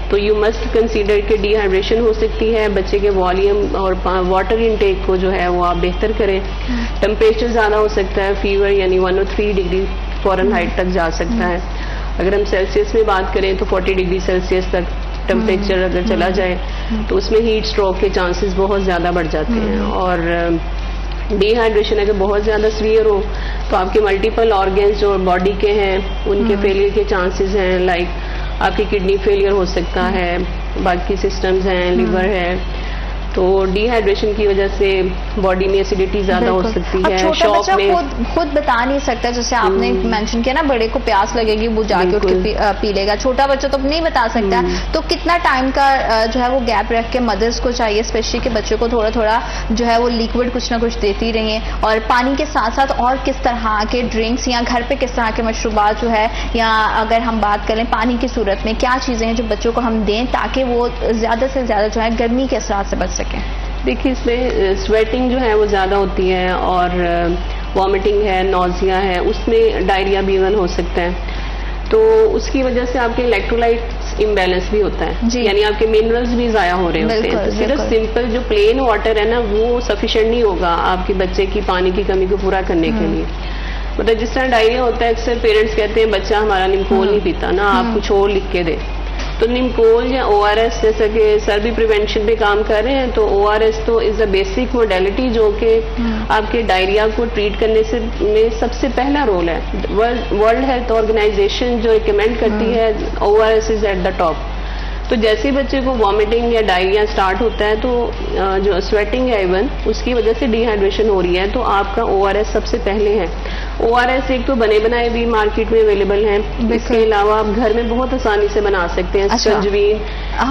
تو یو مسٹ کنسیڈر کہ ڈی ہائیڈریشن ہو سکتی ہے۔ بچے کے والیوم اور واٹر انٹیک کو جو ہے وہ آپ بہتر کریں۔ ٹمپریچر زیادہ ہو سکتا ہے، فیور یعنی 103 ڈگری فارنہائٹ تک جا سکتا ہے۔ اگر ہم سیلسیس میں بات کریں تو 40 ڈگری سیلسیس تک ٹمپریچر اگر چلا جائے تو اس میں ہیٹ اسٹروک کے چانسز بہت زیادہ بڑھ جاتے ہیں۔ اور ڈی ہائیڈریشن اگر بہت زیادہ سیویئر ہو تو آپ کے ملٹیپل آرگنز جو باڈی کے ہیں ان کے فیلئر کے چانسز ہیں، لائک آپ کی کڈنی فیلئر ہو سکتا ہے، باقی سسٹمز ہیں، لیور ہے، تو ڈی ہائیڈریشن کی وجہ سے باڈی میں ایسیڈیٹی زیادہ ہو سکتی ہے۔ چھوٹا بچہ خود بتا نہیں سکتا، جیسے آپ نے مینشن کیا نا، بڑے کو پیاس لگے گی وہ جا کے اٹھ کے پی لے گا، چھوٹا بچہ تو نہیں بتا سکتا، تو کتنا ٹائم کا جو ہے وہ گیپ رکھ کے مدرس کو چاہیے اسپیشلی کہ بچوں کو تھوڑا تھوڑا جو ہے وہ لیکوڈ کچھ نہ کچھ دیتی رہیں، اور پانی کے ساتھ ساتھ اور کس طرح کے ڈرنکس یا گھر پہ کس طرح کے مشروبات جو ہے، یا اگر ہم بات کریں پانی کی صورت میں کیا چیزیں ہیں جو بچوں کو ہم دیں تاکہ وہ زیادہ سے زیادہ جو ہے گرمی کے اثرات سے بچ سکیں؟ دیکھیے اس میں سویٹنگ جو ہے وہ زیادہ ہوتی ہے، اور وامٹنگ ہے، نوزیا ہے، اس میں ڈائریا بھی ایون ہو سکتا ہے۔ تو اس کی وجہ سے آپ کے الیکٹرولائٹس امبیلنس بھی ہوتا ہے جی. یعنی آپ کے منرلز بھی ضائع ہو رہے ہوتے ہیں. تو صرف سمپل جو پلین واٹر ہے نا وہ سفیشینٹ نہیں ہوگا آپ کے بچے کی پانی کی کمی کو پورا کرنے کے لیے. مطلب جس طرح ڈائریا ہوتا ہے اکثر پیرنٹس کہتے ہیں بچہ ہمارا نمکول نہیں پیتا نا, آپ کچھ اور لکھ کے دیں. تو نمکول یا او آر ایس, جیسا کہ سر بھی پریونشن پہ کام کر رہے ہیں, تو او آر ایس تو از اے بیسک موڈیلٹی جو کہ آپ کے ڈائریا کو ٹریٹ کرنے سے میں سب سے پہلا رول ہے. ورلڈ ہیلتھ آرگنائزیشن جو ریکمینڈ کرتی ہے O R S is at the top. تو جیسے بچے کو وامٹنگ یا ڈائریا اسٹارٹ ہوتا ہے تو جو سویٹنگ ہے ایون اس کی وجہ سے ڈی ہائیڈریشن ہو رہی ہے, تو آپ کا او آر ایس سب سے پہلے ہے. او آر ایس ایک تو بنے بنائے بھی مارکیٹ میں اویلیبل ہیں, اس کے علاوہ آپ گھر میں بہت آسانی سے بنا سکتے ہیں. سکنجوین,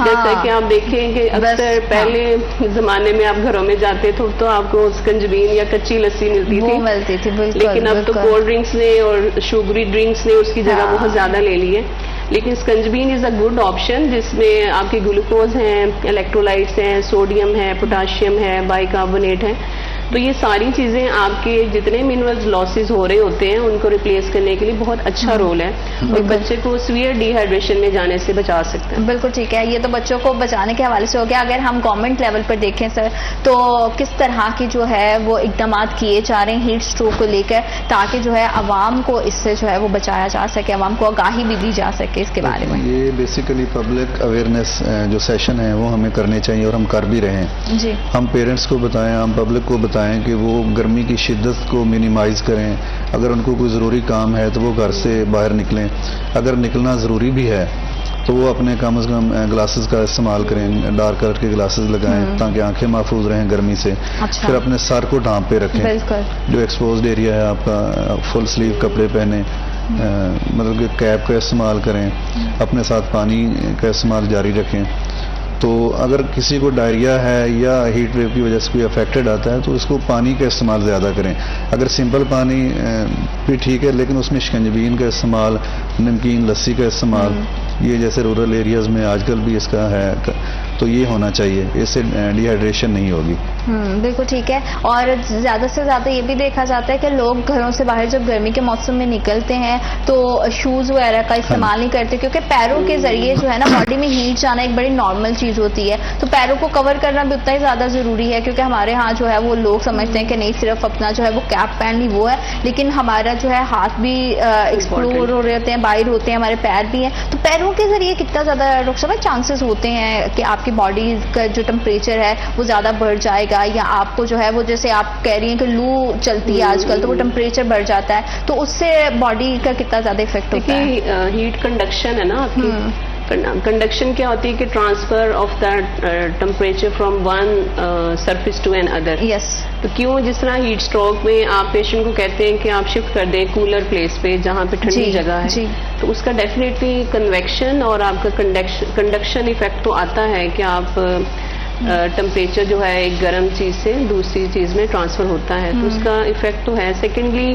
جیسا کہ آپ دیکھیں کہ اکثر پہلے زمانے میں آپ گھروں میں جاتے تھے تو آپ کو سکنجوین یا کچی لسی ملتی تھی, لیکن اب تو کولڈ ڈرنکس نے اور شوگری ڈرنکس نے اس کی جگہ بہت زیادہ لے لی ہے. لیکن سکنجبین از اے گڈ آپشن جس میں آپ کے گلوکوز ہیں, الیکٹرولائٹس ہیں, سوڈیم ہے, پوٹاشیم ہے, بائی کاربونیٹ ہے. تو یہ ساری چیزیں آپ کے جتنے منرلز لاسز ہو رہے ہوتے ہیں ان کو ریپلیس کرنے کے لیے بہت اچھا رول ہے اور بچے کو سویئر ڈی ہائیڈریشن میں جانے سے بچا سکتے ہیں. بالکل ٹھیک ہے, یہ تو بچوں کو بچانے کے حوالے سے ہو گیا. اگر ہم گورنمنٹ لیول پر دیکھیں سر تو کس طرح کی جو ہے وہ اقدامات کیے جا رہے ہیں ہیٹ اسٹروک کو لے کر تاکہ جو ہے عوام کو اس سے جو ہے وہ بچایا جا سکے, عوام کو آگاہی بھی دی جا سکے اس کے بارے میں؟ یہ بیسیکلی پبلک اویئرنیس جو سیشن ہیں وہ ہمیں کرنے چاہیے اور ہم کر بھی رہے ہیں. جی, ہم پیرنٹس کو بتائیں, ہم پبلک کو بتائیں کہ وہ گرمی کی شدت کو منیمائز کریں. اگر ان کو کوئی ضروری کام ہے تو وہ گھر سے باہر نکلیں. اگر نکلنا ضروری بھی ہے تو وہ اپنے کم از کم گلاسز کا استعمال کریں, ڈارک کلر کے گلاسز لگائیں تاکہ آنکھیں محفوظ رہیں گرمی سے. پھر اپنے سر کو ڈھانپ پہ رکھیں, جو ایکسپوزڈ ایریا ہے آپ کا فل سلیو کپڑے پہنیں, مطلب کہ کیپ کا استعمال کریں, اپنے ساتھ پانی کا استعمال جاری رکھیں. تو اگر کسی کو ڈائریا ہے یا ہیٹ ویو کی وجہ سے کوئی افیکٹڈ آتا ہے تو اس کو پانی کا استعمال زیادہ کریں. اگر سمپل پانی بھی ٹھیک ہے لیکن اس میں شکنجبین کا استعمال, نمکین لسی کا استعمال, یہ جیسے رورل ایریاز میں آج کل بھی اس کا ہے تو یہ ہونا چاہیے, اس سے ڈی ہائیڈریشن نہیں ہوگی. بالکل ٹھیک ہے. اور زیادہ سے زیادہ یہ بھی دیکھا جاتا ہے کہ لوگ گھروں سے باہر جب گرمی کے موسم میں نکلتے ہیں تو شوز وغیرہ کا استعمال نہیں کرتے کیونکہ پیروں کے ذریعے جو ہے نا باڈی میں ہیٹ جانا ایک بڑی نارمل چیز ہوتی ہے. تو پیروں کو کور کرنا بھی اتنا ہی زیادہ ضروری ہے کیونکہ ہمارے ہاں جو ہے وہ لوگ سمجھتے ہیں کہ نہیں صرف اپنا جو ہے وہ کیپ پہن لی وہ ہے, لیکن ہمارا جو ہے ہاتھ بھی ایکسپلور ہو رہے ہوتے ہیں, باہر ہوتے ہیں, ہمارے پیر بھی ہیں. تو پیروں کے ذریعے کتنا زیادہ ڈاکٹر صاحب چانسز ہوتے ہیں کہ آپ کی باڈی کا جو ٹمپریچر ہے وہ زیادہ بڑھ جائے گا, یا آپ کو جو ہے وہ جیسے آپ کہہ رہی ہیں کہ لو چلتی ہے آج کل تو وہ ٹمپریچر بڑھ جاتا ہے, تو اس سے باڈی کا کتنا زیادہ افیکٹ ہوتا ہے؟ ہیٹ کنڈکشن ہے نا آپ کی, کنڈکشن کیا ہوتی ہے کہ transfer of that temperature from one surface to another. Yes, تو کیوں جس طرح ہیٹ اسٹروک میں آپ پیشنٹ کو کہتے ہیں کہ آپ شفٹ کر دیں کولر پلیس پہ جہاں پہ ٹھنڈی جگہ ہے, تو اس کا ڈیفینیٹلی کنویکشن اور آپ کا کنڈکشن افیکٹ تو آتا ہے کہ آپ ٹمپریچر جو ہے ایک گرم چیز سے دوسری چیز میں ٹرانسفر ہوتا ہے, تو اس کا افیکٹ تو ہے. سیکنڈلی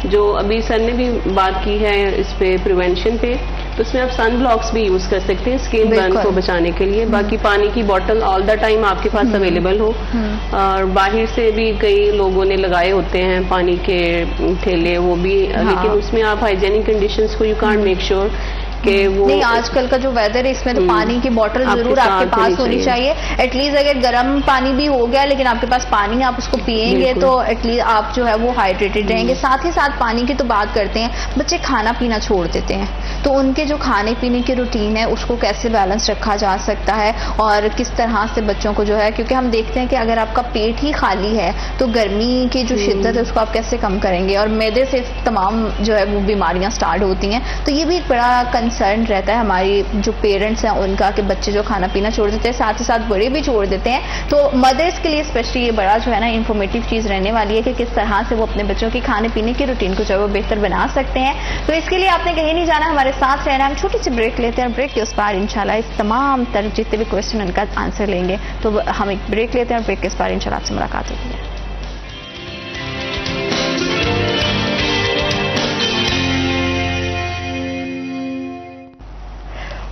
جو ابھی سر نے بھی بات کی ہے اس پہ پریونشن پہ, تو اس میں آپ سن بلاکس بھی یوز کر سکتے ہیں اسکن برن کو بچانے کے لیے. باقی پانی کی بوٹل آل دا ٹائم آپ کے پاس اویلیبل ہو, اور باہر سے بھی کئی لوگوں نے لگائے ہوتے ہیں پانی کے ٹھیلے وہ بھی, لیکن اس میں آپ ہائیجینک کنڈیشنز کو یو کانٹ میک شیور کہ وہ نہیں. آج کل کا جو ویدر ہے اس میں تو پانی کی بوٹل ضرور آپ کے پاس ہونی چاہیے. ایٹ لیسٹ اگر گرم پانی بھی ہو گیا لیکن آپ کے پاس پانی آپ اس کو پیئیں گے تو ایٹ لیسٹ آپ جو ہے وہ ہائیڈریٹڈ رہیں گے. ساتھ ہی ساتھ پانی کی تو بات کرتے ہیں, بچے کھانا پینا چھوڑ دیتے ہیں تو ان کے جو کھانے پینے کی روٹین ہے اس کو کیسے بیلنس رکھا جا سکتا ہے اور کس طرح سے بچوں کو جو ہے, کیونکہ ہم دیکھتے ہیں کہ اگر آپ کا پیٹ ہی خالی ہے تو گرمی کی جو شدت ہے اس کو آپ کیسے کم کریں گے, اور معدے سے تمام جو ہے وہ بیماریاں سٹارٹ ہوتی ہیں. تو یہ بھی ایک بڑا کنسرن رہتا ہے ہماری جو پیرنٹس ہیں ان کا کہ بچے جو کھانا پینا چھوڑ دیتے ہیں, ساتھ ہی ساتھ بڑے بھی چھوڑ دیتے ہیں. تو مدرس کے لیے اسپیشلی یہ بڑا جو ہے نا انفارمیٹیو چیز رہنے والی ہے کہ کس طرح سے وہ اپنے بچوں کی کھانے پینے کی روٹین کو جو ہے وہ بہتر بنا سکتے ہیں. تو اس کے لیے آپ نے کہیں نہیں جانا, ہمارے ساتھ رہنا. ہم چھوٹی سی بریک لیتے ہیں اور بریک کے اس پار انشاءاللہ اس تمام تر جتنے بھی کوشچن ان کا آنسر لیں گے. تو ہم ایک بریک لیتے ہیں اور بریک کے اس پار انشاءاللہ آپ سے ملاقات ہوتی ہے.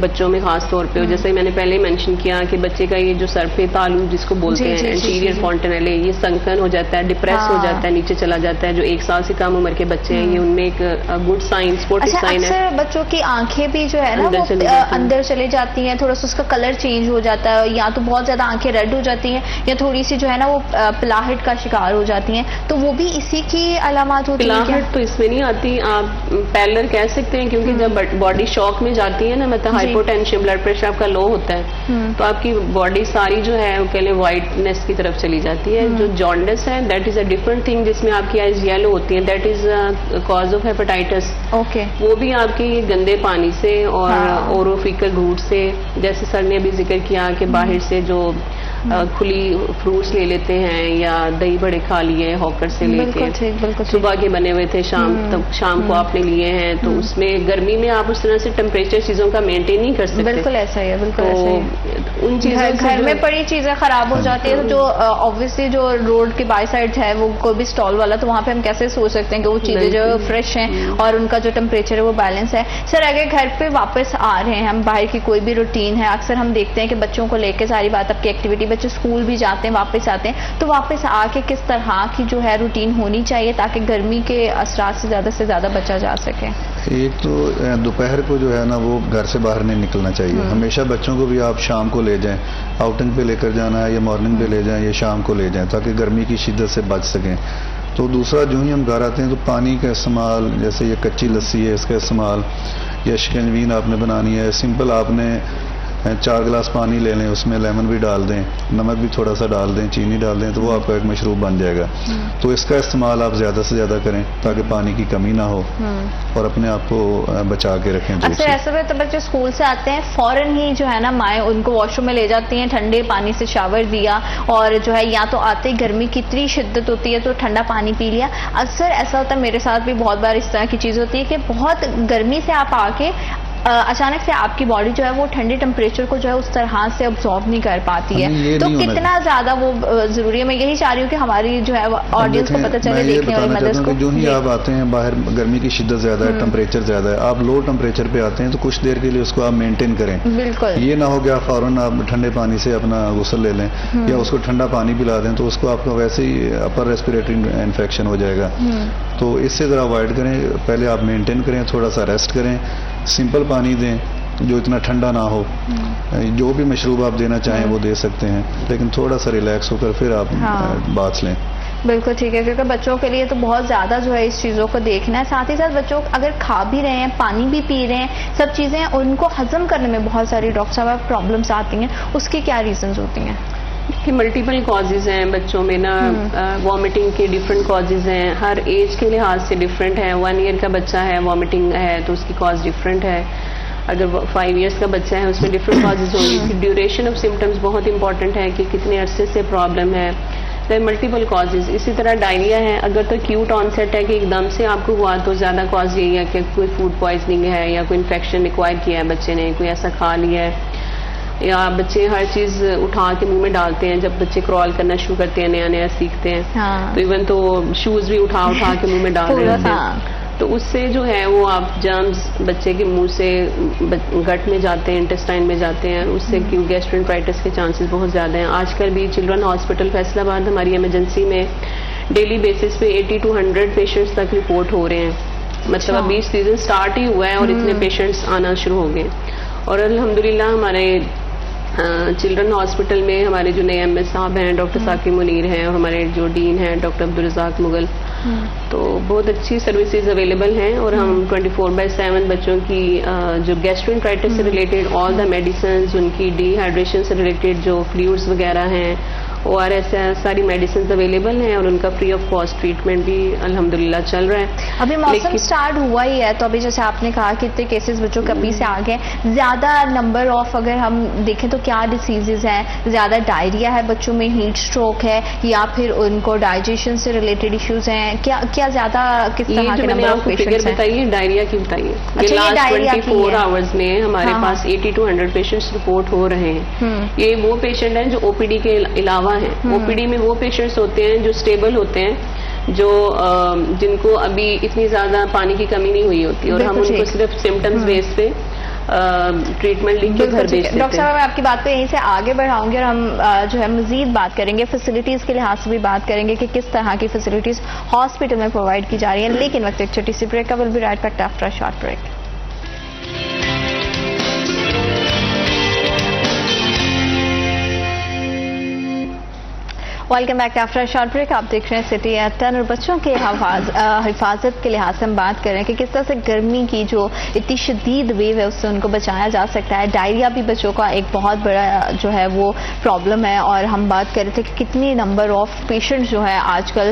بچوں میں خاص طور پہ. جیسے میں نے پہلے مینشن کیا کہ بچے کا یہ جو سر پہ تالو جس کو بولتے ہیں انٹیریئر فونٹنیلے, یہ سنکن ہو جاتا ہے, ڈپریس ہو جاتا ہے, نیچے چلا جاتا ہے. جو 1 سال سے کم عمر کے بچے ہیں, یہ ان میں ایک گڈ سائن, سپورٹنگ سائن ہے. اکثر بچوں کی آنکھیں بھی جو ہے نا وہ اندر چلے جاتی ہیں, تھوڑا سا اس کا کلر چینج ہو جاتا ہے, یا تو بہت زیادہ آنکھیں ریڈ ہو جاتی ہیں, یا تھوڑی سی جو ہے نا وہ پلاہٹ کا شکار ہو جاتی ہیں, تو وہ بھی اسی کی علامات ہوتی ہیں. پلاہٹ تو اس میں نہیں آتی, آپ پیلر کہہ سکتے ہیں, کیونکہ جب باڈی شاک میں جاتی ہے نا, مطلب ہائپوٹینشن, بلڈ پریشر آپ کا لو ہوتا ہے, تو آپ کی باڈی ساری جو ہے وہ پہلے وائٹنس کی طرف چلی جاتی ہے. جو جانڈس ہے that is a different thing, جس میں آپ کی آئیز یلو ہوتی ہیں, that is cause of hepatitis. وہ بھی آپ کے گندے پانی سے اور اوروفیکل روٹ سے, جیسے سر نے ابھی ذکر کیا کہ باہر سے جو کھلی فروٹس لے لیتے ہیں, یا دہی بڑے کھا لیے ہاکر سے لے کے, صبح کے بنے ہوئے تھے, شام کو آپ نے لیے ہیں, تو اس میں گرمی میں آپ اس طرح سے ٹیمپریچر چیزوں کا مینٹین نہیں کر سکتے. بالکل ایسا ہی ہے, بالکل ایسا ہی. ان چیزوں گھر میں پڑی چیزیں خراب ہو جاتی ہیں, تو جو آبویسلی جو روڈ کے بائی سائڈ ہے وہ کوئی بھی اسٹال والا, تو وہاں پہ ہم کیسے سوچ سکتے ہیں کہ وہ چیزیں جو فریش ہیں اور ان کا جو ٹیمپریچر ہے وہ بیلنس ہے. سر اگر گھر پہ واپس آ رہے ہیں ہم, باہر کی کوئی بھی روٹین ہے, اکثر ہم دیکھتے ہیں کہ بچوں کو لے کے ساری بات آپ کی ایکٹیویٹی, بچے اسکول بھی جاتے ہیں واپس آتے ہیں, تو واپس آ کے کس طرح کی جو ہے روٹین ہونی چاہیے تاکہ گرمی کے اثرات سے زیادہ بچا جا سکے؟ ایک تو دوپہر کو جو ہے نا وہ گھر سے باہر نہیں نکلنا چاہیے. ہمیشہ بچوں کو بھی آپ شام کو لے جائیں, آؤٹنگ پہ لے کر جانا ہے, یا مارننگ پہ لے جائیں, یا شام کو لے جائیں, تاکہ گرمی کی شدت سے بچ سکیں. تو دوسرا, جو ہی ہم گھر آتے ہیں تو پانی کا استعمال, جیسے یہ کچی لسی ہے اس کا استعمال, یا شکنجوین آپ نے بنانی ہے, سمپل آپ نے 4 گلاس پانی لے لیں, اس میں لیمن بھی ڈال دیں, نمک بھی تھوڑا سا ڈال دیں, چینی ڈال دیں, تو وہ آپ کا ایک مشروب بن جائے گا. تو اس کا استعمال آپ زیادہ سے زیادہ کریں تاکہ پانی کی کمی نہ ہو اور اپنے آپ کو بچا کے رکھیں. اچھا, ایسے میں تو بچے اسکول سے آتے ہیں فوراً ہی جو ہے نا مائیں ان کو واش روم میں لے جاتی ہیں, ٹھنڈے پانی سے شاور دیا, اور جو ہے یا تو آتے ہی گرمی کی اتنی شدت ہوتی ہے تو ٹھنڈا پانی پی لیا. اکثر ایسا ہوتا ہے, میرے ساتھ بھی بہت بار اس طرح کی چیز ہوتی ہے کہ بہت گرمی سے آپ آ کے اچانک سے آپ کی باڈی جو ہے وہ ٹھنڈے ٹیمپریچر کو جو ہے اس طرح سے ابزارب نہیں کر پاتی ہے, تو کتنا زیادہ وہ ضروری ہے. میں یہی چاہ رہی ہوں کہ ہماری جو ہے آڈینس کو پتہ چلے, دیکھنے والی مدرس کو. جو ہی آپ آتے ہیں باہر, گرمی کی شدت زیادہ ہے, ٹیمپریچر زیادہ ہے, آپ لو ٹیمپریچر پہ آتے ہیں تو کچھ دیر کے لیے اس کو آپ مینٹین کریں. بالکل یہ نہ ہو کہ آپ فوراً آپ ٹھنڈے پانی سے اپنا غسل لے لیں, یا اس کو ٹھنڈا پانی پلا دیں, تو اس کو آپ کا ویسے ہی اپر ریسپیریٹری انفیکشن ہو جائے گا. تو اس سے ذرا اوائڈ کریں, پہلے آپ مینٹین کریں, تھوڑا سا ریسٹ کریں, سمپل پانی دیں جو اتنا ٹھنڈا نہ ہو. جو بھی مشروب آپ دینا چاہیں وہ دے سکتے ہیں, لیکن تھوڑا سا ریلیکس ہو کر پھر آپ بات لیں. بالکل ٹھیک ہے, کیونکہ بچوں کے لیے تو بہت زیادہ جو ہے اس چیزوں کو دیکھنا ہے. ساتھ ہی ساتھ بچوں اگر کھا بھی رہے ہیں, پانی بھی پی رہے ہیں, سب چیزیں ان کو ہضم کرنے میں بہت ساری ڈاکٹر صاحب پرابلمس آتی ہیں, اس کی کیا ریزنز ہوتی ہیں؟ کہ ملٹیپل کازز ہیں بچوں میں نا, وامٹنگ کے ڈفرینٹ کازز ہیں, ہر ایج کے لحاظ سے ڈفرینٹ ہے. 1 ایئر کا بچہ ہے, وامٹنگ ہے تو اس کی کاز ڈفرینٹ ہے. اگر 5 ایئرس کا بچہ ہے اس میں ڈفرینٹ کازز ہوں گی. ڈیوریشن آف سمٹمس بہت امپورٹنٹ ہے کہ کتنے عرصے سے پرابلم ہے. Multiple causes. اسی طرح ڈائریا ہے, اگر تو کیوٹ آن سیٹ ہے کہ ایک دم سے آپ کو ہوا, تو زیادہ کاز یہی ہے کہ کوئی فوڈ پوائزننگ ہے, یا کوئی انفیکشن ایکوائر کیا ہے بچے نے, کوئی ایسا کھا لیا ہے, یا بچے ہر چیز اٹھا کے منہ میں ڈالتے ہیں. جب بچے کرال کرنا شروع کرتے ہیں, نیا نیا سیکھتے ہیں, تو ایون تو شوز بھی اٹھا کے منہ میں ڈال رہے ہوتے ہیں, تو اس سے جو ہے وہ آپ جرمز بچے کے منہ سے گٹ میں جاتے ہیں, انٹسٹائن میں جاتے ہیں, اس سے گیسٹرنٹرائٹس کے چانسز بہت زیادہ ہیں. آج کل بھی چلڈرن ہاسپٹل فیصل آباد ہماری ایمرجنسی میں ڈیلی بیسس پہ 80 to 100 پیشنٹس تک رپورٹ ہو رہے ہیں. مطلب ابھی سیزن سٹارٹ ہی ہوا ہے اور اتنے پیشنٹس آنا شروع ہو گئے. اور الحمدللہ ہمارے چلڈرن ہاسپٹل میں ہمارے جو نئے ایم ایس صاحب ہیں ڈاکٹر ثاقب منیر ہیں, اور ہمارے جو ڈین ہیں ڈاکٹر عبدالرزاق مغل, تو بہت اچھی سروسز اویلیبل ہیں. اور ہم 24/7 بچوں کی جو گیسٹرنٹرائٹس سے ریلیٹڈ آل دا میڈیسنز, ان کی ڈی ہائیڈریشن سے ریلیٹڈ جو فلوئڈز وغیرہ ہیں, ORS ہے, ساری میڈیسنز اویلیبل ہیں, اور ان کا فری آف کاسٹ ٹریٹمنٹ بھی الحمدللہ چل رہا ہے. ابھی موسم سٹارٹ ہوا ہی ہے, تو ابھی جیسے آپ نے کہا کہ اتنے کیسز بچوں کے ابھی سے آ گئے, زیادہ نمبر آف اگر ہم دیکھیں تو کیا ڈیسیزز ہیں زیادہ؟ ڈائریا ہے بچوں میں, ہیٹ اسٹروک ہے, یا پھر ان کو ڈائجیشن سے ریلیٹڈ ایشوز ہیں, کیا زیادہ کس طرح کے نمبر آف پیشنٹس ہیں؟ بتائیے ڈائریا کی بتائیے. لاسٹ 24 آورز میں ہمارے پاس 80 to 100 پیشنٹس رپورٹ ہو رہے ہیں. یہ وہ پیشنٹ ہیں جو OPD کے علاوہ ہیں. OPD میں وہ پیشنٹس ہوتے ہیں جو اسٹیبل ہوتے ہیں, جو جن کو ابھی اتنی زیادہ پانی کی کمی نہیں ہوئی ہوتی, اور ہم ان کو صرف سمٹمز بیس پہ ٹریٹمنٹ لکھ کے گھر بھیج دیتے ہیں. ڈاکٹر صاحب میں آپ کی بات کو یہیں سے آگے بڑھاؤں گی اور ہم جو ہے مزید بات کریں گے, فیسلٹیز کے لحاظ سے بھی بات کریں گے کہ کس طرح کی فیسلٹیز ہاسپٹل میں پرووائڈ کی جا رہی ہیں, لیکن وقت ایک چھوٹی سی بریک کا. Will be right back after a short break. Welcome back after short break. آپ دیکھ رہے ہیں سٹی ایٹ 10 اور بچوں کے حفاظت کے لحاظ سے ہم بات کر رہے ہیں کہ کس طرح سے گرمی کی جو اتنی شدید ویو ہے اس سے ان کو بچایا جا سکتا ہے. ڈائریا بھی بچوں کا ایک بہت بڑا جو ہے وہ پرابلم ہے, اور ہم بات کر رہے تھے کہ کتنی نمبر آف پیشنٹ جو ہے آج کل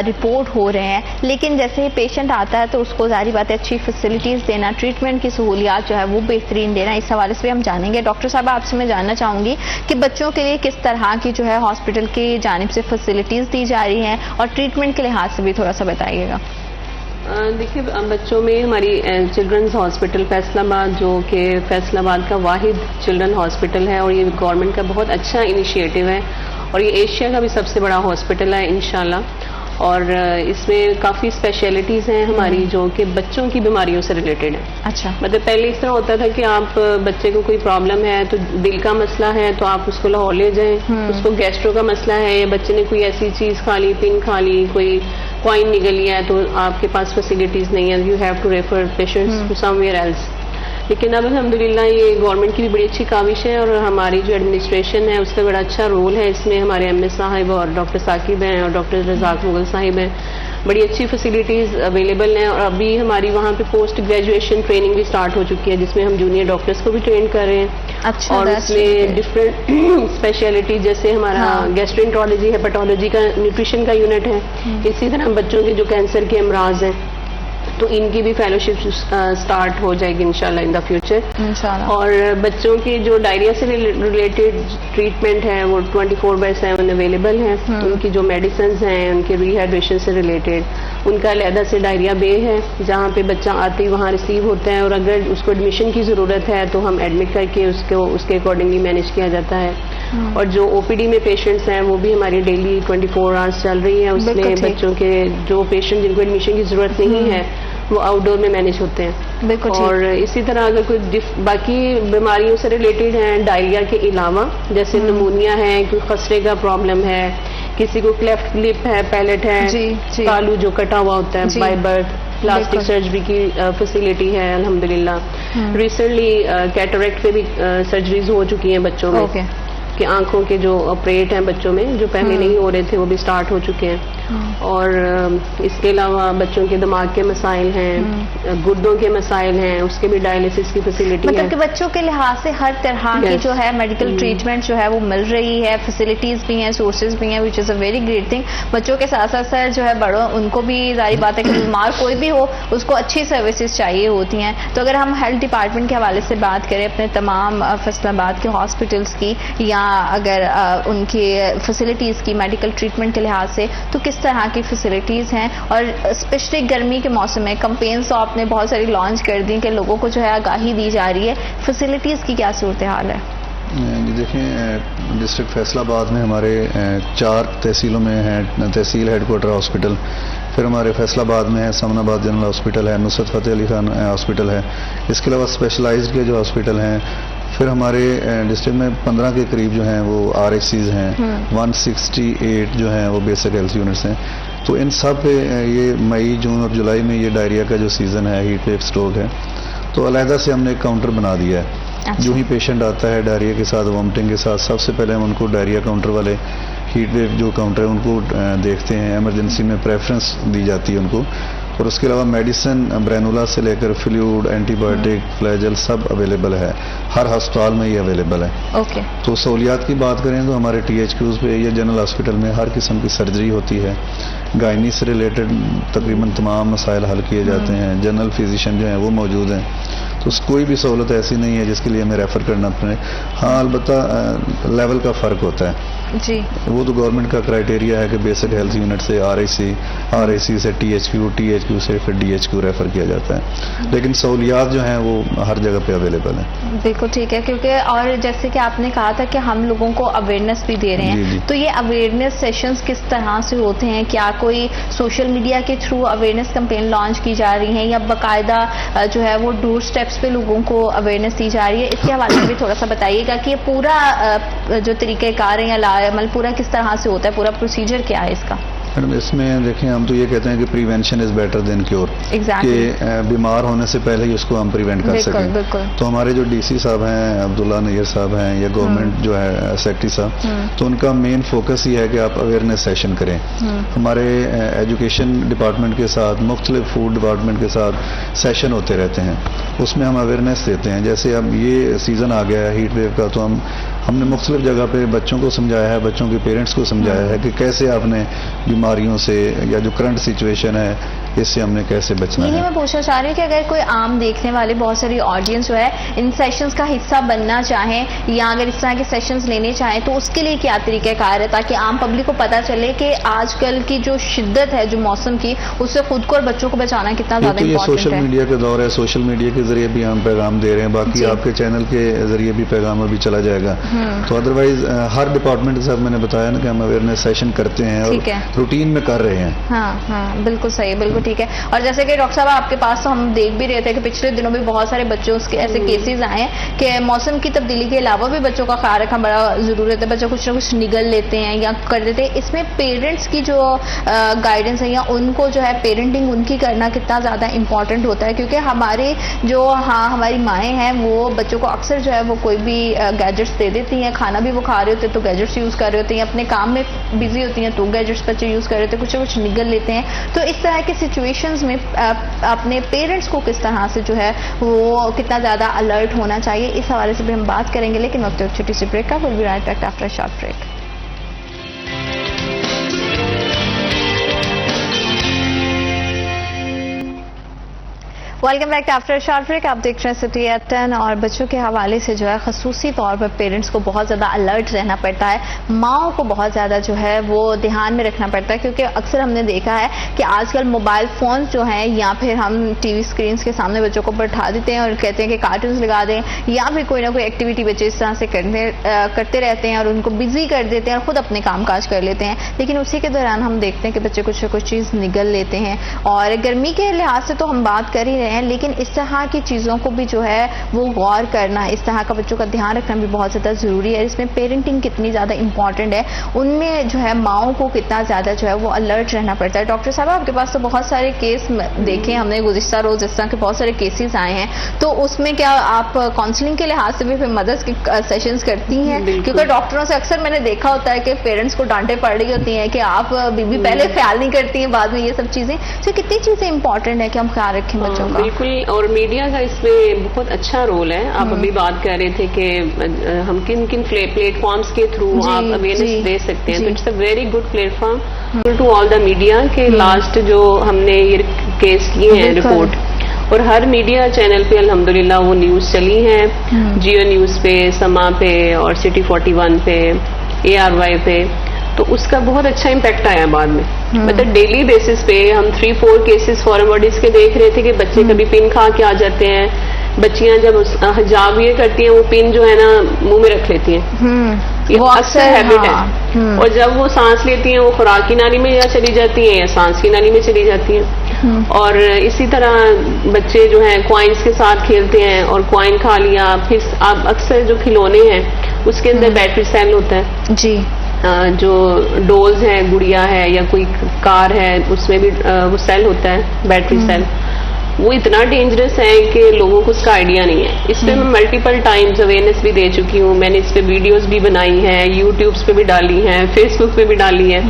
رپورٹ ہو رہے ہیں, لیکن جیسے ہی پیشنٹ آتا ہے تو اس کو ظاہری بات ہے اچھی فیسلٹیز دینا, ٹریٹمنٹ کی سہولیات جو ہے وہ بہترین دینا. اس حوالے سے بھی ہم جانیں گے. ڈاکٹر صاحب آپ سے میں جاننا چاہوں گی کہ بچوں کے لیے کس طرح کی جو ہے ہاسپٹل کی جانب سے فیسلٹیز دی جا رہی ہیں, اور ٹریٹمنٹ کے لحاظ سے بھی تھوڑا سا بتائیے گا. دیکھیے بچوں میں ہماری چلڈرنز ہاسپٹل فیصل آباد, جو کہ فیصل آباد کا واحد چلڈرن ہاسپٹل ہے, اور یہ گورنمنٹ کا بہت اچھا انیشیٹو ہے, اور یہ ایشیا کا بھی سب سے بڑا ہاسپٹل ہے انشاءاللہ. اور اس میں کافی اسپیشلٹیز ہیں ہماری جو کہ بچوں کی بیماریوں سے ریلیٹڈ ہیں. اچھا, مطلب پہلے اس طرح ہوتا تھا کہ آپ بچے کو کوئی پرابلم ہے تو دل کا مسئلہ ہے تو آپ اس کو لاہور لے جائیں, اس کو گیسٹرو کا مسئلہ ہے, یا بچے نے کوئی ایسی چیز کھا لی, پن کھا لی, کوئی کوائن نگل لیا ہے تو آپ کے پاس فیسلٹیز نہیں ہے, you have to refer patients to somewhere else. لیکن اب الحمدللہ یہ گورنمنٹ کی بھی بڑی اچھی کاوش ہے, اور ہماری جو ایڈمنسٹریشن ہے اس کا بڑا اچھا رول ہے اس میں. ہمارے ایم ایس صاحب اور ڈاکٹر ثاقب ہیں اور ڈاکٹر رزاق مغل صاحب ہیں, بڑی اچھی فیسلٹیز اویلیبل ہیں. اور ابھی ہماری وہاں پہ پوسٹ گریجویشن ٹریننگ بھی اسٹارٹ ہو چکی ہے, جس میں ہم جونیئر ڈاکٹرس کو بھی ٹرین کر رہے ہیں. اچھا, اور اس میں ڈفرینٹ اسپیشلٹی جیسے ہمارا گیسٹرینٹرولوجی, ہیپاٹولوجی کا, نیوٹریشن کا یونٹ ہے. اسی طرح بچوں کے جو کینسر کے امراض ہیں تو ان کی بھی فیلوشپ سٹارٹ ہو جائے گی انشاءاللہ ان دا فیوچر. اور بچوں کی جو ڈائریا سے ریلیٹڈ ٹریٹمنٹ ہے وہ 24/7 اویلیبل ہیں. ان کی جو میڈیسنز ہیں, ان کے ریہائیڈریشن سے ریلیٹڈ ان کا علیحدہ سے ڈائریا بے ہے جہاں پہ بچہ آتے ہی وہاں ریسیو ہوتا ہے, اور اگر اس کو ایڈمیشن کی ضرورت ہے تو ہم ایڈمٹ کر کے اس کے اکارڈنگلی مینیج کیا جاتا ہے. اور جو او پی ڈی میں پیشنٹس ہیں وہ بھی ہماری ڈیلی 24 آورس چل رہی ہیں. اس میں بچوں کے جو پیشنٹ جن کو ایڈمیشن کی ضرورت نہیں ہے وہ آؤٹ ڈور میں مینیج ہوتے ہیں. اور اسی طرح اگر کوئی باقی بیماریوں سے ریلیٹڈ ہیں ڈائریا کے علاوہ, جیسے نمونیا ہے, کوئی خسرے کا پرابلم ہے, کسی کو کلیفٹ لپ ہے, پیلٹ ہے, تالو جو کٹا ہوا ہوتا ہے بائی برتھ, پلاسٹک سرجری کی فیسلٹی ہے الحمدللہ. ریسنٹلی کیٹریکٹ پہ بھی سرجریز ہو چکی ہیں بچوں میں, کہ آنکھوں کے جو آپریٹ ہیں بچوں میں جو پہلے نہیں ہو رہے تھے وہ بھی سٹارٹ ہو چکے ہیں. اور اس کے علاوہ بچوں کے دماغ کے مسائل ہیں, گردوں کے مسائل ہیں, اس کے بھی ڈائلیسس کی فیسلٹی ہے. مطلب کہ بچوں کے لحاظ سے ہر طرح کی جو ہے میڈیکل ٹریٹمنٹ جو ہے وہ مل رہی ہے, فیسلٹیز بھی ہیں, سورسز بھی ہیں, وچ از اے ویری گریٹ تھنگ. بچوں کے ساتھ ساتھ جو ہے بڑوں ان کو بھی ظاہری بات ہے کہ بیمار کوئی بھی ہو اس کو اچھی سروسز چاہیے ہوتی ہیں. تو اگر ہم ہیلتھ ڈپارٹمنٹ کے حوالے سے بات کریں اپنے تمام فیصل آباد کے ہاسپٹلس کی, یا اگر ان کی فیسلٹیز کی میڈیکل ٹریٹمنٹ کے لحاظ سے, تو کس طرح کی فیسلٹیز ہیں؟ اور اسپیشلی گرمی کے موسم میں کمپینس تو آپ نے بہت ساری لانچ کر دی کہ لوگوں کو جو ہے آگاہی دی جا رہی ہے, فیسلٹیز کی کیا صورتحال ہے؟ دیکھیں ڈسٹرکٹ فیصل آباد میں ہمارے 4 تحصیلوں میں ہیں تحصیل ہیڈ کوارٹر ہاسپٹل. پھر ہمارے فیصل آباد میں ہے سمن آباد جنرل ہاسپٹل ہے, نصرت فتح علی خان ہاسپٹل ہے. اس کے علاوہ اسپیشلائزڈ کے جو ہاسپٹل ہیں, پھر ہمارے ڈسٹرکٹ میں 15 کے قریب جو ہیں وہ RHCs ہیں, 168 جو ہیں وہ بیسک ہیلتھ یونٹس ہیں. تو ان سب پہ یہ مئی, جون اور جولائی میں یہ ڈائریا کا جو سیزن ہے, ہیٹ ویو اسٹروک ہے, تو علیحدہ سے ہم نے ایک کاؤنٹر بنا دیا ہے. جو ہی پیشنٹ آتا ہے ڈائریا کے ساتھ, وامٹنگ کے ساتھ, سب سے پہلے ہم ان کو ڈائریا کاؤنٹر والے, ہیٹ ویو جو کاؤنٹر ہے ان کو دیکھتے ہیں. ایمرجنسی میں پریفرنس دی جاتی ہے ان کو. اور اس کے علاوہ میڈیسن برینولا سے لے کر فلوئڈ, اینٹی بایوٹک, فلیجل سب اویلیبل ہے. ہر ہسپتال میں یہ اویلیبل ہے. تو سہولیات کی بات کریں تو ہمارے THQs پہ یا جنرل ہاسپٹل میں ہر قسم کی سرجری ہوتی ہے. گائنی سے ریلیٹڈ تقریباً تمام مسائل حل کیے جاتے ہیں. جنرل فزیشین جو ہیں وہ موجود ہیں. تو کوئی بھی سہولت ایسی نہیں ہے جس کے لیے ہمیں ریفر کرنا پڑے. ہاں البتہ لیول کا فرق ہوتا ہے. جی وہ تو گورنمنٹ کا کرائٹیریا ہے کہ بیسک ہیلتھ یونٹ سے RAC سے THQ سے پھر DHQ ریفر کیا جاتا ہے، لیکن سہولیات جو ہیں وہ ہر جگہ پہ اویلیبل ہیں. بالکل ٹھیک ہے، کیونکہ اور جیسے کہ آپ نے کہا تھا کہ ہم لوگوں کو اویئرنیس بھی دے رہے ہیں. جی. تو یہ اویئرنیس سیشنز کس طرح سے ہوتے ہیں؟ کیا کوئی سوشل میڈیا کے تھرو اویئرنیس کمپین لانچ کی جا رہی ہیں یا باقاعدہ جو ہے وہ ڈور سٹیپس پہ لوگوں کو اویئرنیس دی جا رہی ہے؟ اس کے حوالے سے بھی تھوڑا سا بتائیے گا کہ یہ پورا جو طریقہ کار ہے یا عمل پورا کس طرح سے ہوتا ہے، پورا پروسیجر کیا ہے اس کا؟ میڈم اس میں دیکھیں ہم تو یہ کہتے ہیں کہ prevention is better than cure, کہ بیمار ہونے سے پہلے ہی اس کو ہم پریونٹ کر سکیں. تو ہمارے جو DC صاحب ہیں عبداللہ نیر صاحب ہیں یا گورنمنٹ جو ہے سیکرٹری صاحب، تو ان کا مین فوکس یہ ہے کہ آپ اویئرنیس سیشن کریں. ہمارے ایجوکیشن ڈپارٹمنٹ کے ساتھ مختلف فوڈ ڈپارٹمنٹ کے ساتھ سیشن ہوتے رہتے ہیں، اس میں ہم اویئرنیس دیتے ہیں. جیسے اب یہ سیزن آ گیا ہے ہیٹ ویو کا، تو ہم نے مختلف جگہ پہ بچوں کو سمجھایا ہے، بچوں کے پیرنٹس کو سمجھایا ہے کہ کیسے آپ نے بیماریوں سے یا جو کرنٹ سچویشن ہے اس سے ہم نے کیسے بچنا ہے. میں پوچھنا چاہ رہی ہوں کہ اگر کوئی عام دیکھنے والے بہت ساری آڈینس جو ہے ان سیشنز کا حصہ بننا چاہیں یا اگر اس طرح کے سیشنز لینے چاہیں تو اس کے لیے کیا طریقہ کار ہے تاکہ عام پبلک کو پتہ چلے کہ آج کل کی جو شدت ہے جو موسم کی، اس سے خود کو اور بچوں کو بچانا کتنا زیادہ امپورٹنٹ ہے؟ سوشل میڈیا کا دور ہے، سوشل میڈیا کے ذریعے بھی ہم پیغام دے رہے ہیں، باقی آپ کے چینل کے ذریعے بھی پیغام ابھی چلا جائے گا. تو ادروائز ہر ڈپارٹمنٹ کے ساتھ میں نے بتایا نا کہ ہم اویئرنیس سیشن کرتے ہیں اور روٹین میں کر رہے ہیں. ہاں بالکل صحیح، بالکل ٹھیک ہے. اور جیسے کہ ڈاکٹر صاحب آپ کے پاس تو ہم دیکھ بھی رہے تھے کہ پچھلے دنوں بھی بہت سارے بچوں کے ایسے کیسز آئے ہیں کہ موسم کی تبدیلی کے علاوہ بھی بچوں کا خیال رکھنا بڑا ضرورت ہے. بچے کچھ نہ کچھ نگل لیتے ہیں یا کر دیتے ہیں. اس میں پیرنٹس کی جو گائیڈنس ہے یا ان کو جو ہے پیرنٹنگ ان کی کرنا کتنا زیادہ امپورٹنٹ ہوتا ہے، کیونکہ ہماری ہماری مائیں ہیں وہ بچوں کو اکثر جو ہے وہ کوئی بھی گیجٹس دے دیتی ہیں. کھانا بھی وہ کھا رہے ہوتے ہیں تو گیجٹس یوز کر رہے ہوتے ہیں، اپنے کام میں بزی ہوتی ہیں تو گیجٹس بچے یوز کر رہے ہوتے ہیں، کچھ نہ کچھ نگل لیتے ہیں. تو اس طرح کی سچویشنز میں اپنے پیرنٹس کو کس طرح سے جو ہے وہ کتنا زیادہ الرٹ ہونا چاہیے، اس حوالے سے بھی ہم بات کریں گے. لیکن وقت ایک چھوٹی سی بریک کا. Will be right back after short break. Welcome back after short break. آپ دیکھ رہے ہیں سٹی ایٹ 10 اور بچوں کے حوالے سے جو ہے خصوصی طور پر پیرنٹس کو بہت زیادہ الرٹ رہنا پڑتا ہے، ماؤں کو بہت زیادہ جو ہے وہ دھیان میں رکھنا پڑتا ہے، کیونکہ اکثر ہم نے دیکھا ہے کہ آج کل موبائل فونز جو ہیں یا پھر ہم ٹی وی اسکرینس کے سامنے بچوں کو بٹھا دیتے ہیں اور کہتے ہیں کہ کارٹونز لگا دیں یا پھر کوئی نہ کوئی ایکٹیویٹی بچے اس طرح سے کرتے رہتے ہیں اور ان کو بزی کر دیتے ہیں اور خود اپنے کام کاج کر لیتے ہیں. لیکن اسی کے دوران ہم دیکھتے ہیں کہ بچے کچھ نہ کچھ چیز نگل لیتے ہیں. اور گرمی کے لحاظ سے تو ہم بات کر ہی رہے ہیں، لیکن اس طرح کی چیزوں کو بھی جو ہے وہ غور کرنا، اس طرح کا بچوں کا دھیان رکھنا بھی بہت زیادہ ضروری ہے. اس میں پیرنٹنگ کتنی زیادہ امپورٹنٹ ہے، ان میں جو ہے ماؤں کو کتنا زیادہ جو ہے وہ الرٹ رہنا پڑتا ہے. ڈاکٹر صاحب آپ کے پاس تو بہت سارے کیس دیکھے ہم نے گزشتہ روز، اس طرح کے بہت سارے کیسز آئے ہیں. تو اس میں کیا آپ کاؤنسلنگ کے لحاظ سے بھی پھر مدد کی سیشنز کرتی ہیں؟ کیونکہ ڈاکٹروں سے اکثر میں نے دیکھا ہوتا ہے کہ پیرنٹس کو ڈانٹے پڑ رہی ہوتی ہیں کہ آپ بیوی پہلے خیال نہیں کرتی ہیں، بعد میں یہ سب چیزیں. تو کتنی چیزیں امپورٹنٹ ہے کہ ہم خیال رکھیں بچوں کا؟ بالکل. اور میڈیا کا اس میں بہت اچھا رول ہے. آپ ابھی بات کر رہے تھے کہ ہم کن کن پلیٹ فارمز کے تھرو آپ اویئرنیس دے سکتے ہیں. تو it's a very good platform to all the media کہ لاسٹ جو ہم نے یہ کیس کیے ہیں رپورٹ، اور ہر میڈیا چینل پہ الحمدللہ وہ نیوز چلی ہیں، جیو نیوز پہ، سما پہ اور سٹی 41 پہ، ARY پہ. تو اس کا بہت اچھا امپیکٹ آیا بعد میں. مطلب ڈیلی بیسس پہ ہم 3-4 کیسز فارن باڈیز کے دیکھ رہے تھے کہ بچے کبھی پن کھا کے آ جاتے ہیں. بچیاں جب حجاب یہ کرتی ہیں وہ پن جو ہے نا منہ میں رکھ لیتی ہیں، یہ اکثر ہیبٹ ہے. اور جب وہ سانس لیتی ہیں وہ خوراک کی نالی میں یا چلی جاتی ہیں یا سانس کی نالی میں چلی جاتی ہیں. اور اسی طرح بچے جو ہیں کوائنس کے ساتھ کھیلتے ہیں اور کوائن کھا لیا. پھر آپ اکثر جو کھلونے ہیں اس کے اندر بیٹری سیل ہوتا ہے جی، جو ڈولز ہیں، گڑیا ہے یا کوئی کار ہے، اس میں بھی وہ سیل ہوتا ہے، بیٹری سیل. وہ اتنا ڈینجرس ہے کہ لوگوں کو اس کا آئیڈیا نہیں ہے. اس پہ میں ملٹیپل ٹائمز اویئرنیس بھی دے چکی ہوں. میں نے اس پہ ویڈیوز بھی بنائی ہیں، یوٹیوبس پہ بھی ڈالی ہیں، فیس بک پہ بھی ڈالی ہے.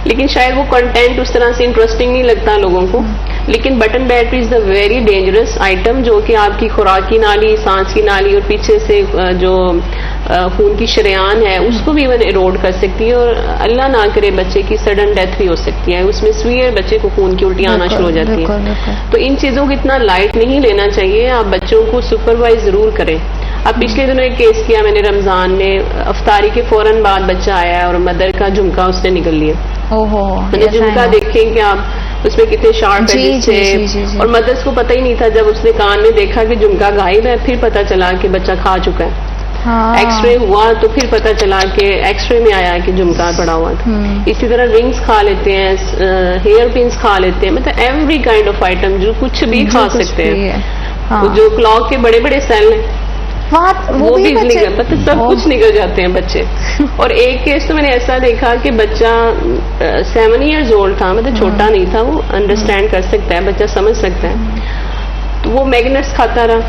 لیکن شاید وہ کنٹینٹ اس طرح سے انٹرسٹنگ نہیں لگتا لوگوں کو. لیکن button battery is the very dangerous item جو کہ آپ کی خوراک کی نالی، سانس کی نالی اور پیچھے سے جو خون کی شریان ہے اس کو بھی ایون ایروڈ کر سکتی ہے، اور اللہ نہ کرے بچے کی سڈن ڈیتھ بھی ہو سکتی ہے. اس میں سویئر بچے کو خون کی الٹیاں آنا شروع ہو جاتی ہیں. تو ان چیزوں کو اتنا لائٹ نہیں لینا چاہیے. آپ بچوں کو سپروائز ضرور کریں. اب پچھلے دنوں ایک کیس کیا میں نے رمضان میں، افطاری کے فوراً بعد بچہ آیا اور مدر کا جھمکا اس نے نکل لیا. میں نے جھمکا دیکھیں کہ آپ اس میں کتنے شارپ ایجز تھے، اور مدرس کو پتہ ہی نہیں تھا. جب اس نے کان میں دیکھا کہ جھمکا غائب ہے، پھر پتہ چلا کہ بچہ کھا چکا ہے. ایکس رے ہوا تو پھر پتہ چلا کہ ایکس رے میں آیا کہ جھمکا پڑا ہوا تھا. اسی طرح رنگز کھا لیتے ہیں، ہیئر پنس کھا لیتے ہیں، مطلب ایوری کائنڈ آف آئٹم جو کچھ بھی کھا سکتے ہیں. جو کلاک کے بڑے بڑے سیل ہیں وہ بھی نکل، مطلب سب کچھ نکل جاتے ہیں بچے. اور ایک کیس تو میں نے ایسا دیکھا کہ بچہ 7 ایئرز اولڈ تھا، مطلب چھوٹا نہیں تھا، وہ انڈرسٹینڈ کر سکتا ہے، بچہ سمجھ سکتا ہے. تو وہ میگنٹس کھاتا رہا،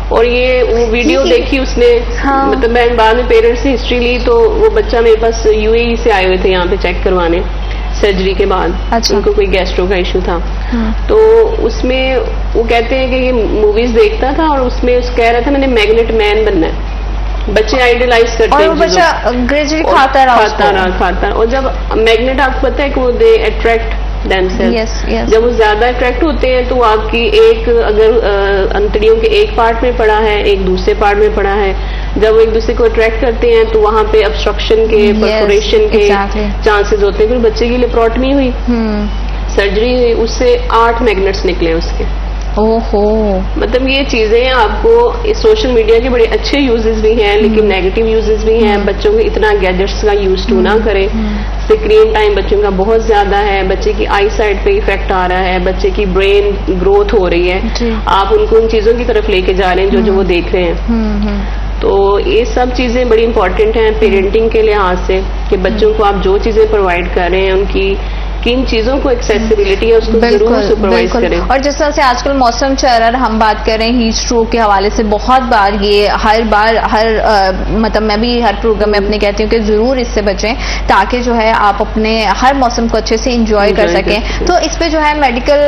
اور وہ ویڈیو دیکھی اس نے. مطلب میں بعد میں پیرنٹس سے ہسٹری لی تو وہ بچہ میرے پاس UAE سے آئے ہوئے تھے یہاں پہ چیک کروانے سرجری کے بعد. ان کو کوئی گیسٹرو کا ایشو تھا. تو اس میں وہ کہتے ہیں کہ یہ موویز دیکھتا تھا اور اس میں کہہ رہا تھا میں نے میگنیٹ مین بننا ہے. بچے آئیڈیلائز کرتے ہیں، کھاتا رہا. اور جب میگنیٹ آپ کو پتا ہے کہ وہ دے اٹریکٹ دیم سیلف، جب وہ زیادہ اٹریکٹ ہوتے ہیں تو آپ کی ایک اگر انتڑیوں کے ایک پارٹ میں پڑا ہے، ایک دوسرے پارٹ میں پڑا ہے، جب وہ ایک دوسرے کو اٹریکٹ کرتے ہیں تو وہاں پہ ابسٹرکشن کے، پرفوریشن کے چانسز ہوتے ہیں. پھر بچے کی لیپروٹمی ہوئی، سرجری ہوئی، اس سے 8 میگنٹس نکلے اس کے. مطلب یہ چیزیں آپ کو سوشل میڈیا کے بڑے اچھے یوزز بھی ہیں لیکن نیگیٹو یوزز بھی ہیں. بچوں کو اتنا گیجٹس کا یوز ٹو نہ کریں. اسکرین ٹائم بچوں کا بہت زیادہ ہے، بچے کی آئی سائٹ پہ افیکٹ آ رہا ہے، بچے کی برین گروتھ ہو رہی ہے. آپ ان کو ان چیزوں کی طرف لے کے جا رہے ہیں جو وہ دیکھ رہے ہیں. تو یہ سب چیزیں بڑی امپورٹنٹ ہیں پیرنٹنگ کے لحاظ سے کہ بچوں کو آپ جو چیزیں پرووائڈ کر رہے ہیں ان کی کن چیزوں کو ایکسیسیبلٹی ہے اس کو ضرور سپروائز کریں. اور جس طرح سے آج کل موسم چل رہا ہے، ہم بات کر رہے ہیں ہیٹ اسٹروک کے حوالے سے، بہت بار یہ ہر مطلب میں بھی ہر پروگرام میں اپنے کہتی ہوں کہ ضرور اس سے بچیں تاکہ جو ہے آپ اپنے ہر موسم کو اچھے سے انجوائے کر سکیں. تو اس پہ جو ہے میڈیکل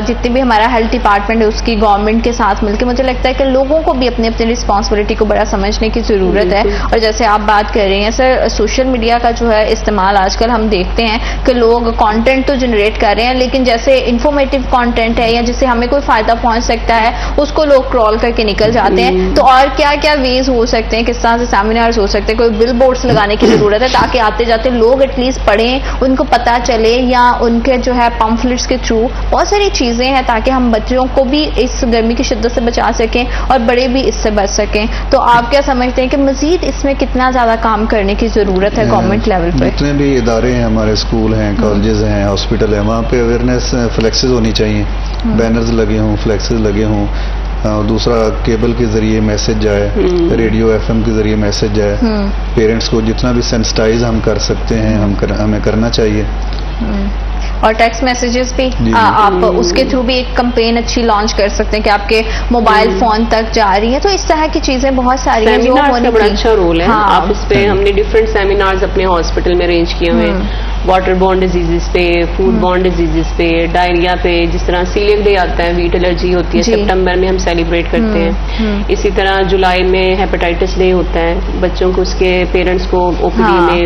جتنی بھی ہمارا ہیلتھ ڈپارٹمنٹ ہے اس کی گورنمنٹ کے ساتھ مل کے مجھے لگتا ہے کہ لوگوں کو بھی اپنی اپنی رسپانسبلٹی کو بڑا سمجھنے کی ضرورت ہے. اور جیسے آپ بات کر رہی ہیں سر، سوشل میڈیا کا جو ہے استعمال آج کل ہم دیکھتے ہیں کہ لوگ کانٹینٹ تو جنریٹ کر رہے ہیں لیکن جیسے انفارمیٹیو کانٹینٹ ہے یا جس سے ہمیں کوئی فائدہ پہنچ سکتا ہے اس کو لوگ کرال کر کے نکل جاتے ہیں. تو اور کیا کیا ویز ہو سکتے ہیں، کس طرح سے سیمینارز ہو سکتے ہیں، کوئی بل بورڈز لگانے کی ضرورت ہے تاکہ آتے جاتے لوگ ایٹ لیسٹ پڑھیں، ان کو پتہ چلے، یا ان کے جو ہے پمفلٹس کے تھرو بہت ساری چیزیں ہیں تاکہ ہم بچوں کو بھی اس گرمی کی شدت سے بچا سکیں اور بڑے بھی اس سے بچ سکیں. تو آپ کیا سمجھتے ہیں کہ مزید اس میں کتنا زیادہ کام کرنے کی ضرورت ہے گورنمنٹ لیول پہ؟ جتنے بھی ادارے ہیں، ہمارے اسکول ہیں، کالجز ہیں، ہاسپٹل ہے، وہاں پہ اویئرنیس فلیکسز ہونی چاہیے، بینرز لگے ہوں، فلیکسز لگے ہوں. اور دوسرا کیبل کے ذریعے میسج جائے، ریڈیو FM کے ذریعے میسج جائے. پیرنٹس کو جتنا بھی سینسٹائز ہم کر سکتے ہیں ہمیں کرنا چاہیے. اور ٹیکسٹ میسیجز بھی آپ اس کے تھرو بھی ایک کمپین اچھی لانچ کر سکتے ہیں کہ آپ کے موبائل فون تک جا رہی ہے. تو اس طرح کی چیزیں بہت ساری ہیں جو ہونے بڑا اچھا رول ہے. آپ اس پہ ہم نے ڈفرینٹ سیمینارز اپنے ہاسپٹل میں ارینج کیے ہوئے ہیں، واٹر بورن ڈیزیزز پہ، فوڈ بورن ڈیزیزز پہ، ڈائریا پہ. جس طرح سیلیک ڈے آتا ہے، ویٹ الرجی ہوتی ہے، سپٹمبر میں ہم سیلیبریٹ کرتے ہیں. اسی طرح جولائی میں ہیپاٹائٹس ڈے ہوتا ہے، بچوں کو اس کے پیرنٹس کو OPD میں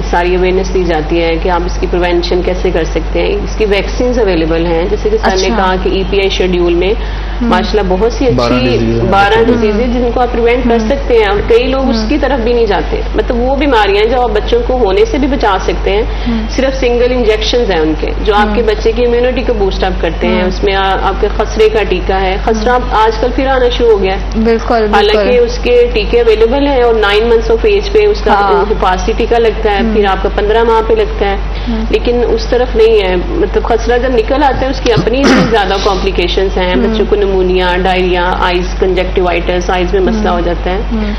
ساری اویئرنیس دی جاتی ہے کہ آپ اس کی پریونشن کیسے کر سکتے ہیں. اس کی ویکسینز اویلیبل ہیں، جیسے کہ سر نے کہا کہ EPI شیڈیول میں ماشاءاللہ بہت سی اچھی 12 ڈیزیزز جن کو آپ پریونٹ کر سکتے ہیں. اور کئی لوگ اس کی طرف بھی نہیں جاتے. مطلب وہ بیماریاں جو آپ بچوں کو ہونے سے بھی بچا سکتے ہیں، صرف سنگل انجیکشنز ہیں ان کے جو آپ کے بچے کی امیونٹی کو بوسٹ اپ کرتے ہیں. اس میں آپ کے خسرے کا ٹیکہ ہے. خسرہ آج کل پھر آنا شروع ہو گیا ہے، بالکل، حالانکہ اس کے ٹیکے اویلیبل ہیں اور 9 منتھس آف ایج پہ اس کا حفاظتی ٹیکہ لگتا ہے، پھر آپ کا 15 ماہ پہ لگتا ہے. لیکن اس طرف نہیں ہے. مطلب خسرہ جب نکل آتا ہے اس کی اپنی زیادہ کمپلیکیشنز ہیں. بچوں کو نمونیا، ڈائریا، آئز کنجکٹیوائٹس، آئز میں مسئلہ ہو جاتا ہے.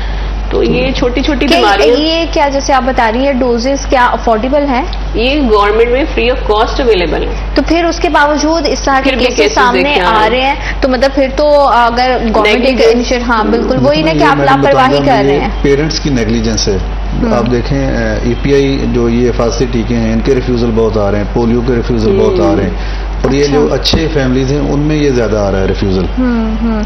تو یہ چھوٹی چھوٹی بیماریاں، یہ کیا جیسے آپ بتا رہی ہیں ڈوزز کیا افورڈیبل ہیں؟ یہ گورنمنٹ میں فری آف کاسٹ اویلیبل ہے. تو پھر اس کے باوجود اس طرح کے کیسز سامنے آ رہے ہیں تو مطلب پھر تو اگر گورنمنٹ ایک ہاں بالکل وہی نا کہ آپ لاپرواہی کر رہے ہیں، پیرنٹس کی نیگلیجنس ہے. آپ دیکھیں EPI جو یہ حفاظتی ٹیکے ہیں ان کے ریفیوزل بہت آ رہے ہیں، پولیو کے ریفیوزل بہت آ رہے ہیں. اور یہ جو اچھے فیملیز ہیں ان میں یہ زیادہ آ رہا ہے ریفیوزل.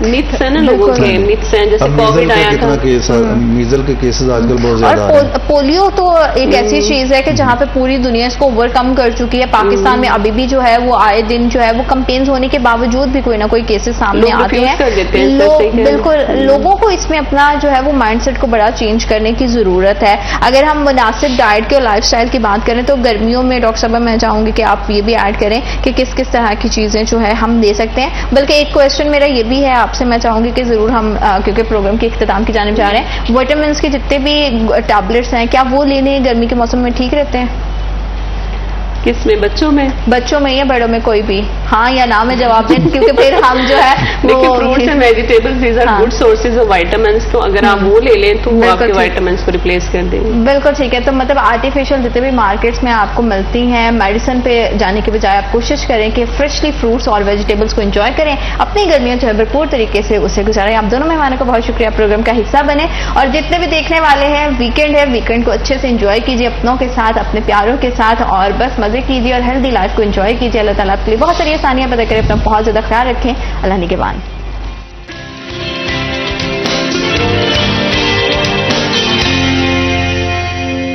متس ہیں نا لوگوں کے, متس ہیں جیسے کووڈ آیا تھا, میزل کے کیسز آج کل بہت زیادہ آ رہے ہیں. پولیو تو ایک ایسی چیز ہے کہ جہاں پہ پوری دنیا اس کو اوور کم کر چکی ہے. پاکستان میں ابھی بھی جو ہے وہ آئے دن جو ہے وہ کمپینز ہونے کے باوجود بھی کوئی نہ کوئی کیسز سامنے آتے ہیں. بالکل, لوگوں کو اس میں اپنا جو ہے وہ مائنڈ سیٹ کو بڑا چینج کرنے کی ضرورت ہے. اگر ہم مناسب ڈائٹ کے اور لائف سٹائل کی بات کریں تو گرمیوں میں ڈاکٹر صاحبہ میں چاہوں گی کہ آپ یہ بھی ایڈ کریں کہ کس کس طرح کی چیزیں جو ہے ہم دے سکتے ہیں. بلکہ ایک کویسچن میرا یہ بھی ہے آپ سے, میں چاہوں گی کہ ضرور ہم کیونکہ پروگرام کے اختتام کی جانب جا رہے ہیں, وائٹامنس کے جتنے بھی ٹیبلٹس ہیں کیا وہ لینے گرمی کے موسم میں ٹھیک رہتے ہیں؟ کس میں, بچوں میں؟ بچوں میں یا بڑوں میں, کوئی بھی, ہاں یا نہ میں جواب دیں, کیونکہ پھر ہم جو ہے دیکھیں fruits and vegetables these are good sources of vitamins, تو اگر آپ وہ لے لیں تو وہ آپ کے وائٹامنس کو ریپلیس کر دیں گے. بالکل ٹھیک ہے. تو مطلب آرٹیفیشیل جتنے بھی مارکیٹس میں آپ کو ملتی ہیں, میڈیسن پہ جانے کے بجائے آپ کوشش کریں کہ فریشلی فروٹس اور ویجیٹیبلس کو انجوائے کریں, اپنی گرمیاں جو ہے بھرپور طریقے سے اسے گزاریں. آپ دونوں مہمانوں کا بہت شکریہ, پروگرام کا حصہ بنے. اور جتنے بھی دیکھنے والے ہیں, ویکینڈ ہے, ویکینڈ کو اچھے سے انجوائے کیجیے اپنوں کے ساتھ, اپنے پیاروں کے ساتھ, اور بس مزے کیجیے اور ہیلدی لائف کو انجوائے کیجیے. اللہ تعالیٰ آپ کے لیے بہت ساری آسانیاں پیدا کرے. اپنا بہت زیادہ خیال رکھیں. اللہ نگہبان.